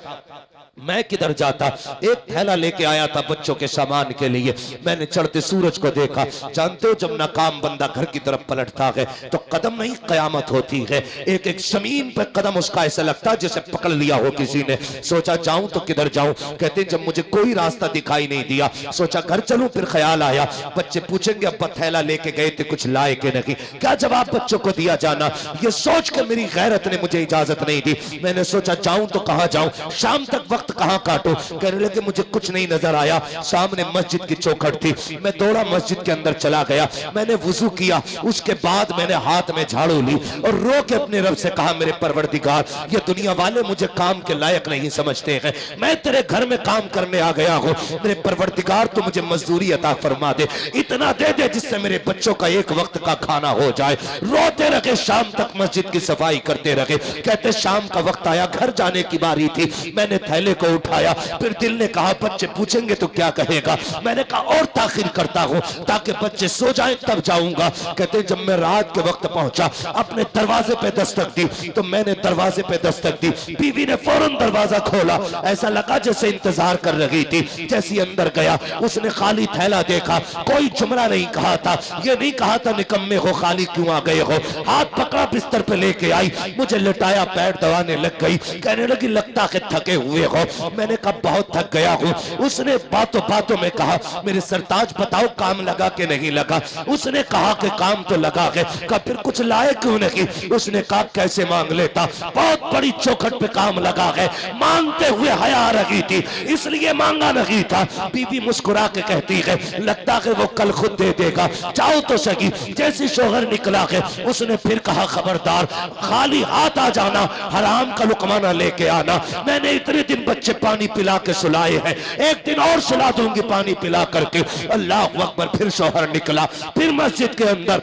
मैं किधर जाता, एक थैला लेके आया था बच्चों के सामान के लिए। मैंने चढ़ते सूरज को देखा। जानते हो जब नाकाम बंदा घर की तरफ पलटता है तो कदम नहीं कयामत होती है। एक एक जमीन पे कदम उसका ऐसा लगता है जैसे पकड़ लिया हो किसी ने। सोचा जाऊं तो किधर जाऊं। कहते जब मुझे कोई रास्ता दिखाई नहीं दिया, सोचा घर चलूं। फिर ख्याल आया बच्चे पूछेंगे अब्बा थैला लेके गए थे, कुछ लाए के नहीं, क्या जवाब बच्चों को दिया जाना। ये सोच के मेरी गैरत ने मुझे इजाजत नहीं दी। मैंने सोचा जाऊं तो कहां जाऊं, शाम तक वक्त कहां काटो। कहने लगे मुझे कुछ नहीं नजर आया। सामने मस्जिद की चौखट थी, मैं दौड़ा मस्जिद के अंदर चला गया। मैंने वुजू किया, उसके बाद मैंने हाथ में झाड़ू ली और रो के अपने रब से कहा मेरे परवरदिगार, ये दुनिया वाले मुझे काम के लायक नहीं समझते हैं, मैं तेरे घर में काम करने आ गया हूँ। मेरे परवरदिगार तू मुझे मजदूरी अता फरमा दे, इतना दे दे जिससे मेरे बच्चों का एक वक्त का खाना हो जाए। रोते रहे, शाम तक मस्जिद की सफाई करते रहे। कहते शाम का वक्त आया, घर जाने की बारी थी। मैंने थैले को उठाया, फिर दिल ने कहा बच्चे पूछेंगे तो क्या कहेगा। मैंने कहा और ताखिर करता हूं ताकि बच्चे सो जाएं तब जाऊंगा। कहते जब मैं रात के वक्त पहुंचा, अपने दरवाजे पे दस्तक दी तो मैंने दरवाजे पे दस्तक दी। बीवी ने फौरन दरवाजा खोला, ऐसा लगा जैसे इंतजार कर रही थी। जैसी अंदर गया उसने खाली थैला देखा, कोई जुमला नहीं कहा था, ये नहीं कहा था निकम्मे हो खाली क्यों आ गए हो। हाथ पकड़ा बिस्तर पे लेके आई, मुझे लिटाया, पैर दबाने लग गई। कहने लगी लगता है थके हुए हो। मैंने कहा बहुत थक गया हूं। उसने बातों बातों में कहा मेरे सरताज बताओ काम लगा के नहीं लगा। उसने कहा कि काम तो लगा है। कहा फिर कुछ लाए क्यों नहीं। उसने कहा कैसे मांग लेता, बहुत बड़ी चौखट पे काम लगा है, मांगते हुए हया आ रही थी इसलिए मांगा नहीं था। बीवी मुस्कुरा के कहती है लगता है वो कल खुद दे देगा, जाओ तो सही। जैसे शोहर निकला है उसने फिर कहा खबरदार खाली हाथ आ जाना, हराम का लुकमाना लेके आना। मैंने इतने दिन बच्चे पानी पिला के सुलाए हैं, एक दिन और सुला दूंगी पानी पिला करके। अल्लाह अकबर। फिर शौहर निकला, फिर मस्जिद के अंदर,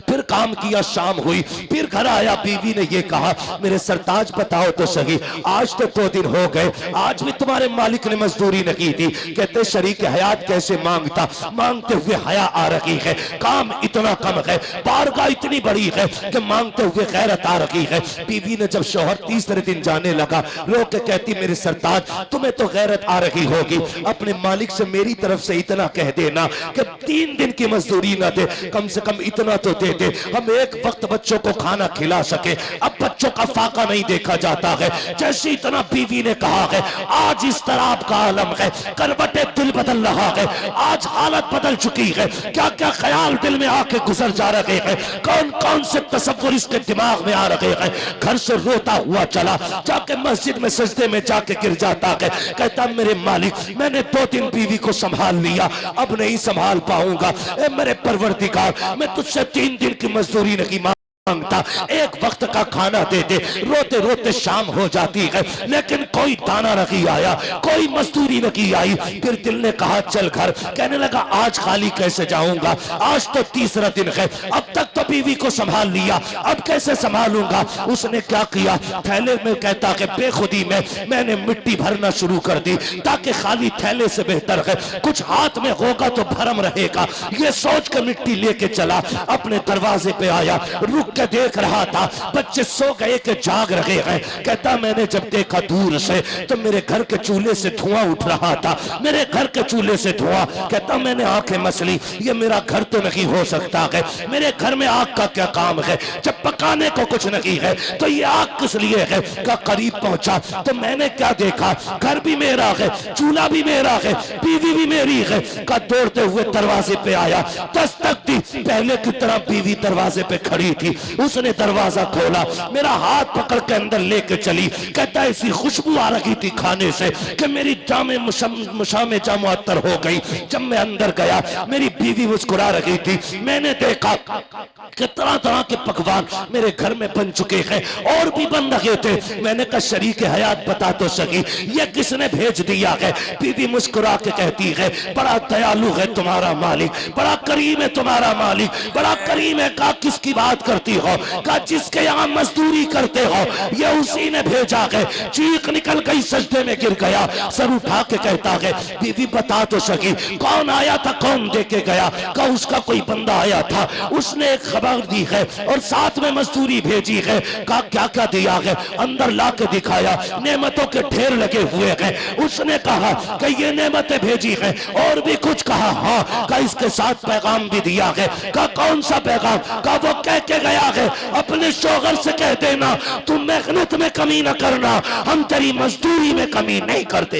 फिर काम किया, शाम हुई, फिर घर आया। बीवी ने ये कहा मेरे सरताज बताओ तो सही, आज तो 2 दिन हो गए, आज भी तुम्हारे मालिक ने मजदूरी नहीं दी। कहते शरीक हयात कैसे मांगता, मांगते हुए हया आ रही है, काम इतना कम है, बारगाह इतनी बड़ी है कि मांगते हुए गैरत आ रही है। बीवी ने जब शौहर तीसरे दिन जाने लगा रो के कहती मेरे सरताज तुम्हें तो गैरत आ रही होगी, अपने मालिक से मेरी तरफ से इतना कह देना कि 3 दिन की मजदूरी ना दे, कम से कम इतना तो दे दे, हम एक वक्त बच्चों को खाना खिला सके। अब बच्चों का फाका नहीं देखा जाता है। जैसे इतना बीवी ने कहा है, आज इस तरह आपका आलम है, करवटे दिल बदल रहा है, आज हालत बदल चुकी है। क्या क्या ख्याल दिल में आके गुजर जा रहे हैं, कौन कौन से तसव्वुर इसके दिमाग में आ रहे हैं। घर से रोता हुआ चला, जाके मस्जिद में सजदे में जाके गिर जाता है, कहता मेरे मालिक मैंने 2 दिन बीवी को संभाल लिया, अब नहीं संभाल पाऊंगा। ए मेरे परवरदिगार, मैं तुझसे 3 दिन की मजदूरी नहीं मांगता, एक वक्त का खाना दे दे। रोते रोते शाम हो जाती है, लेकिन कोई दाना नहीं आया, कोई मजदूरी नहीं आई। फिर दिल ने कहा चल घर। कहने लगा आज खाली कैसे जाऊंगा, आज तो 3रा दिन है, अब तक तो बीवी को संभाल लिया, अब कैसे संभालूंगा। उसने क्या किया, थैले में कहता कि बेखुदी में मैंने मिट्टी भरना शुरू कर दी, ताकि खाली थैले से बेहतर है कुछ हाथ में होगा तो भरम रहेगा। ये सोच कर मिट्टी लेके चला, अपने दरवाजे पे आया, रुक के देख रहा था बच्चे सो गए के जाग रहे हैं। कहता मैंने जब देखा दूर से तो मेरे घर के चूल्हे से धुआं उठ रहा था, मेरे घर के चूल्हे से धुआं। कहता मैंने आंखें मसली, ये मेरा घर तो नहीं हो सकता है, मेरे घर में आग का क्या काम है, जब पकाने को कुछ नहीं है तो ये आग किस लिए है। का करीब पहुंचा तो मैंने क्या देखा, घर भी मेरा है, चूल्हा भी मेरा है, बीवी भी मेरी है। का दौड़ते हुए दरवाजे पे आया, दस्तक दी, पहले की तरह बीवी दरवाजे पे खड़ी थी। उसने दरवाजा खोला, मेरा हाथ पकड़ के अंदर लेके चली। कहता ऐसी खुशबू आ रही थी खाने से कि मेरी जामे मुशामे जामुअत्तर हो गई। जब मैं अंदर गया मेरी बीवी मुस्कुरा रही थी, मैंने देखा कि तरह तरह के पकवान मेरे घर में बन चुके हैं और भी बन रहे थे। मैंने कहा शरीक हयात बता तो सकी ये किसने भेज दिया है। बीवी मुस्कुरा के कहती है बड़ा दयालु है तुम्हारा मालिक, बड़ा करीम है तुम्हारा मालिक, बड़ा करीम है। कहा किसकी बात करती हो, कहा जिसके यहाँ मजदूरी करते हो ये उसी ने भेजा है। चीख निकल गई, सजदे में गिर गया, सर उठा के कहता है बीवी बता तो सकी कौन आया था, कौन देके गया। कहा उसका कोई बंदा आया था, उसने एक खबर दी है और साथ में मजदूरी भेजी है। कहा क्या क्या दिया है, अंदर ला के दिखाया, नेमतों के ढेर लगे हुए हैं। उसने कहा कि ये नेमतें भेजी है और भी कुछ कहा। हाँ, कहा इसके साथ पैगाम भी दिया है। कहा कौन सा पैगाम। कहा वो कह के गया है अपने शोहर से कह देना तुम मेहनत में कमी न करना, हम तेरी मजदूरी में कमी नहीं करते।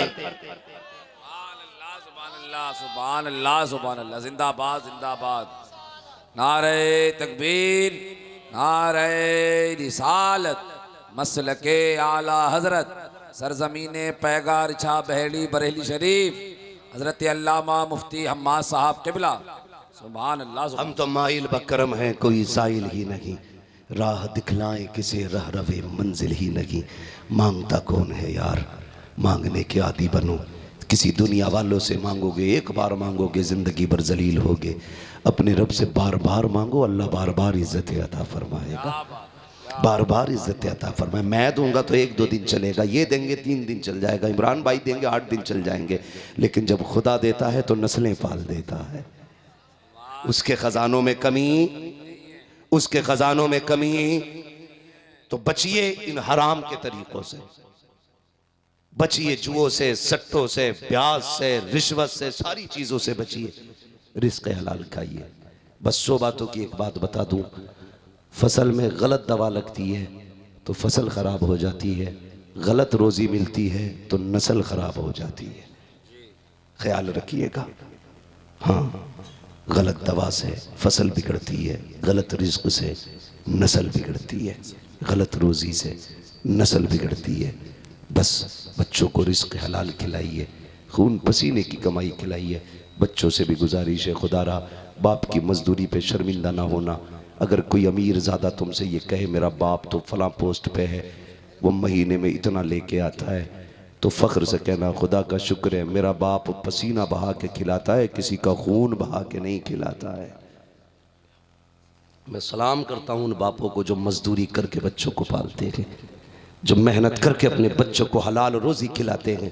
सुभान अल्लाह सुभान अल्लाह, जिंदाबाद जिंदाबाद, नारे तकबीर, नारे रिसालत, मसलके आला हजरत, सरजमीने पैगार छा बहेड़ी बरेली शरीफ, हजरत अल्लामा मुफ्ती हम्माद साहब किबला। सुभान अल्लाह। हम तो माइल बकरम हैं, कोई साइल ही नहीं, राह दिखलाए किसे रह रवे मंजिल ही नहीं। मांगता कौन है यार, मांगने के आदी बनो। किसी दुनिया वालों से मांगोगे, एक बार मांगोगे जिंदगी भर जलील होगे। अपने रब से बार बार मांगो, अल्लाह बार बार इज्जत अता फरमाएगा, बार बार इज्जत अता फरमाए। मैं दूंगा तो 1-2 दिन चलेगा, ये देंगे 3 दिन चल जाएगा, इमरान भाई देंगे 8 दिन चल जाएंगे, लेकिन जब खुदा देता है तो नस्लें पाल देता है। उसके खजानों में कमी, उसके खजानों में कमी। तो बचिए इन हराम के तरीकों से, बचिए जुओं से, सट्टों से, ब्याज से, रिश्वत से, सारी चीजों से बचिए, रिस्क हलाल खाइए। बस 100 बातों की एक बात बता दूं, फसल में गलत दवा लगती है तो फसल खराब हो जाती है, गलत रोजी मिलती है तो नस्ल खराब हो जाती है। ख्याल रखिएगा। हाँ, गलत दवा से फसल बिगड़ती है, गलत रिज्क से नस्ल बिगड़ती है, गलत रोजी से नस्ल बिगड़ती है। बस बच्चों को रिस्क हलाल खिलाइए, खून पसीने की कमाई खिलाइए। बच्चों से भी गुजारिश है, खुदारा बाप की मजदूरी पे शर्मिंदा ना होना। अगर कोई अमीर ज़्यादा तुमसे ये कहे मेरा बाप तो फलां पोस्ट पे है, वो महीने में इतना लेके आता है, तो फ़ख्र से कहना खुदा का शुक्र है मेरा बाप पसीना बहा के खिलाता है, किसी का खून बहा के नहीं खिलाता है। मैं सलाम करता हूँ उन बापों को जो मजदूरी करके बच्चों को पालते हैं, जो मेहनत करके अपने बच्चों को हलाल रोज़ी खिलाते हैं।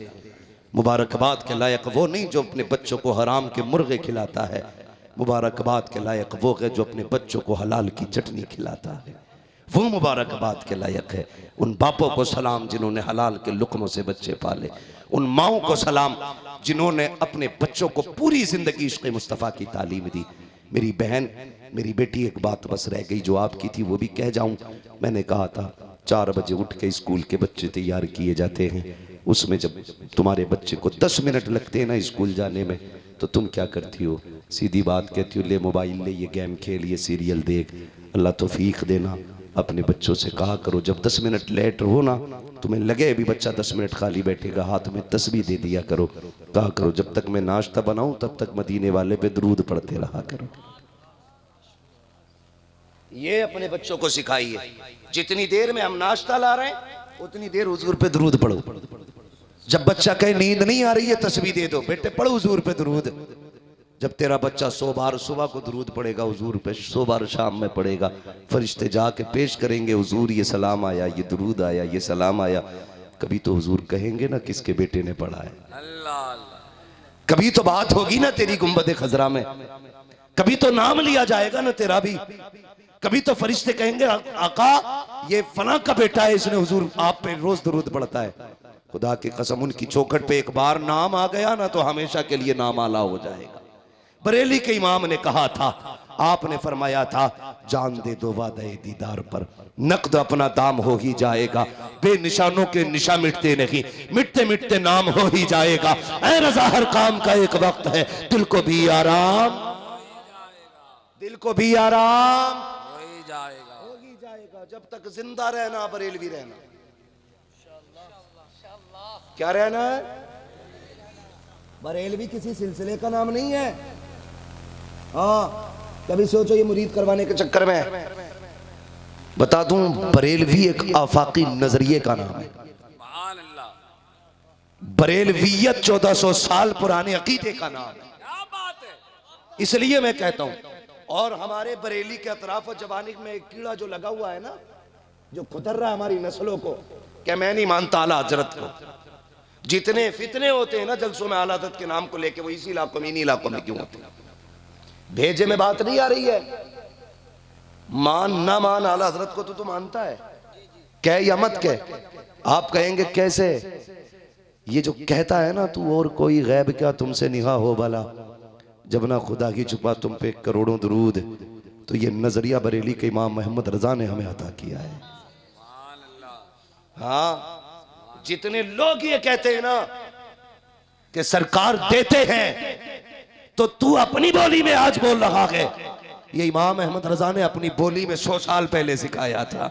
मुबारकबाद के लायक वो नहीं जो अपने बच्चों को हराम के मुर्गे खिलाता है, मुबारकबाद के लायक वो है जो अपने बच्चों को हलाल की चटनी खिलाता है। वो मुबारकबाद के लायक है। उन बापों को सलाम जिन्होंने हलाल के लुक़्मों से बच्चे पाले, उन माओं को सलाम जिन्होंने अपने बच्चों को पूरी ज़िंदगी इश्क़ मुस्तफ़ा की तालीम दी। मेरी बहन, मेरी बेटी, एक बात बस रह गई जो आपकी थी, वो भी कह जाऊं। मैंने कहा था 4 बजे उठ के स्कूल के बच्चे तैयार किए जाते हैं, उसमें जब तुम्हारे बच्चे को 10 मिनट लगते हैं ना स्कूल जाने में, तो तुम क्या करती हो? सीधी बात कहती हो, ले मोबाइल ले, ये गेम खेल, ये सीरियल देख। अल्लाह तौफीक देना, अपने बच्चों से कहा करो जब 10 मिनट लेट हो ना, तुम्हें लगे अभी बच्चा 10 मिनट खाली बैठेगा, हाथ में तस्बीह दे दिया करो। कहा करो जब तक मैं नाश्ता बनाऊं तब तक मदीने वाले पे दरूद पढ़ते रहा करो। ये अपने बच्चों को सिखाइए। जितनी देर में हम नाश्ता ला रहे हैं उतनी देर हुजूर पे दरूद पढ़ो। जब बच्चा कहे नींद नहीं आ रही है तस्बीह दे दो, बेटे पढ़ो हुजूर पे दरूद। जब तेरा बच्चा 100 बार सुबह को दरूद पड़ेगा हुजूर पे, 100 बार शाम में पड़ेगा, फरिश्ते जाके पेश करेंगे, हुजूर ये सलाम आया, ये दरूद आया, ये सलाम आया। कभी तो हुजूर कहेंगे ना किसके बेटे ने पढ़ा है। अल्लाह अल्लाह। कभी तो बात होगी ना तेरी गुंबद खजरा में, कभी तो नाम लिया जाएगा ना तेरा भी। कभी तो फरिश्ते कहेंगे आका ये फला का बेटा है, इसने हुजूर आप पे रोज दरूद पढ़ता है। खुदा की कसम उनकी चौखट पे एक बार नाम आ गया ना तो हमेशा के लिए नाम आला हो जाएगा। बरेली के इमाम ने कहा था, आपने फरमाया था जान दे दो वादे दीदार पर, नकद अपना दाम हो ही जाएगा, बेनिशानों के निशा मिटते नहीं, मिटते मिटते नाम हो ही जाएगा। ऐ रज़ा हर काम का एक वक्त है, दिल को भी आराम, दिल को भी आराम हो ही जाएगा। हो ही जाएगा। जब तक जिंदा रहना बरेलवी रहना। क्या रहना है? बरेलवी किसी सिलसिले का नाम नहीं है। हाँ, कभी सोचो ये मुरीद करवाने के चक्कर में। बता दूं बरेलवी एक आफाकी नजरिए का नाम है। सुभान अल्लाह। बरेलवियत 1400 साल पुराने अकीदे का नाम है। क्या बात है। इसलिए मैं कहता हूं, और हमारे बरेली के अतराफ जवानी में एक कीड़ा जो लगा हुआ है ना, जो खुतर रहा है हमारी नस्लों को, क्या मैं नहीं मानता आला हजरत को। जितने फितने होते हैं ना जलसों में आला हजरत के नाम को लेके, वो इसी इलाकों में, इन्हीं इलाकों में क्यों होते हैं? भेजे में बात नहीं आ रही है। मान ना मान आला हजरत को तो तू मानता है, कह या मत कह। आप कहेंगे कैसे? ये जो कहता है ना तू और कोई गैब क्या तुमसे निहा हो भला, जब ना खुदा की छुपा तुम पे करोड़ों दरूद। तो ये नजरिया बरेली के इमाम मोहम्मद रजा ने हमें अता किया है। हाँ, जितने लोग ये कहते हैं ना कि सरकार देते हैं, तो तू अपनी बोली में आज बोल रहा है। ये इमाम अहमद रजा ने अपनी बोली में 100 साल पहले सिखाया था।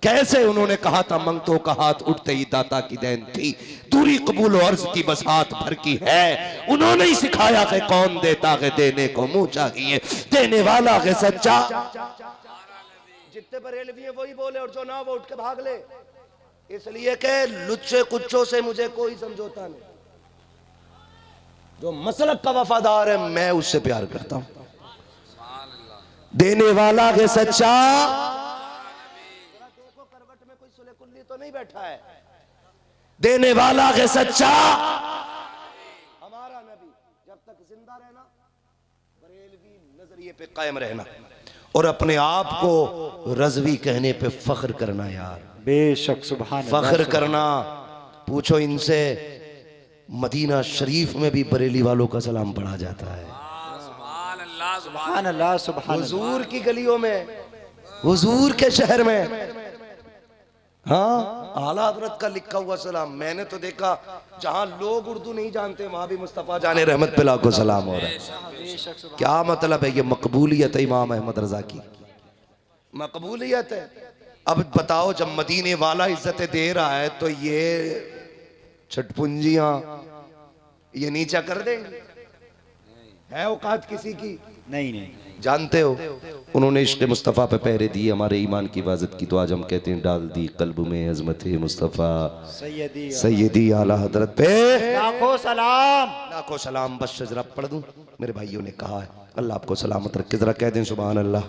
कैसे? उन्होंने कहा था मंगतों का हाथ उठते ही दाता की देन थी, दूरी कबूल अर्ज की बस हाथ भर की है। उन्होंने ही सिखाया है कौन देता है देने को मुंह चाहिए, देने वाला है सच्चा। जितने बरेलवी हैं वही बोले, और जो ना वो उठ के भाग ले। इसलिए के लुच्चे कुच्चों से मुझे कोई समझौता नहीं। जो मसलक का वफादार है मैं उससे प्यार करता हूं। देने वाला है सच्चा। देखो करवट में कोई सुले कुल्ली तो नहीं बैठा है। देने वाला है सच्चा हमारा नबी। जब तक जिंदा रहना बरेलवी नजरिए पे कायम रहना, और अपने आप को रजवी कहने पे फख्र करना। यार बेशक सुभान अल्लाह, फख्र करना। पूछो इनसे, मदीना शरीफ में भी बरेली वालों का सलाम पढ़ा जाता है। सुभान अल्लाह। सुभान अल्लाह, सुभान अल्लाह। हुजूर की गलियों में, हुजूर के शहर में। हाँ, आला हजरत का लिखा हुआ सलाम मैंने तो देखा। जहां लोग उर्दू नहीं जानते वहां भी मुस्तफा जाने रहमत पे लाखों सलाम हो रहा है। क्या मतलब है? ये मकबूलियत है इमाम अहमद रजा की, मकबूलियत है। अब बताओ, जब मदीने वाला इज्जतें दे रहा है तो ये छटपुंजियां ये नीचा कर देंगे? है औकात किसी की? नहीं नहीं, जानते हो, उन्होंने इश्क़ मुस्तफ़ा पे पहरे दिए, हमारे ईमान की हिफाजत की। तो आज हम कहते हैं डाल दी कल्ब में अज़मत मुस्तफ़ा सैयदी आला हजरत पे लाखों सलाम, लाखों सलाम। बस जरा पढ़ दूं, मेरे भाइयों ने कहा है। अल्लाह आपको सलामत रखे। जरा कह दें सुभान अल्लाह।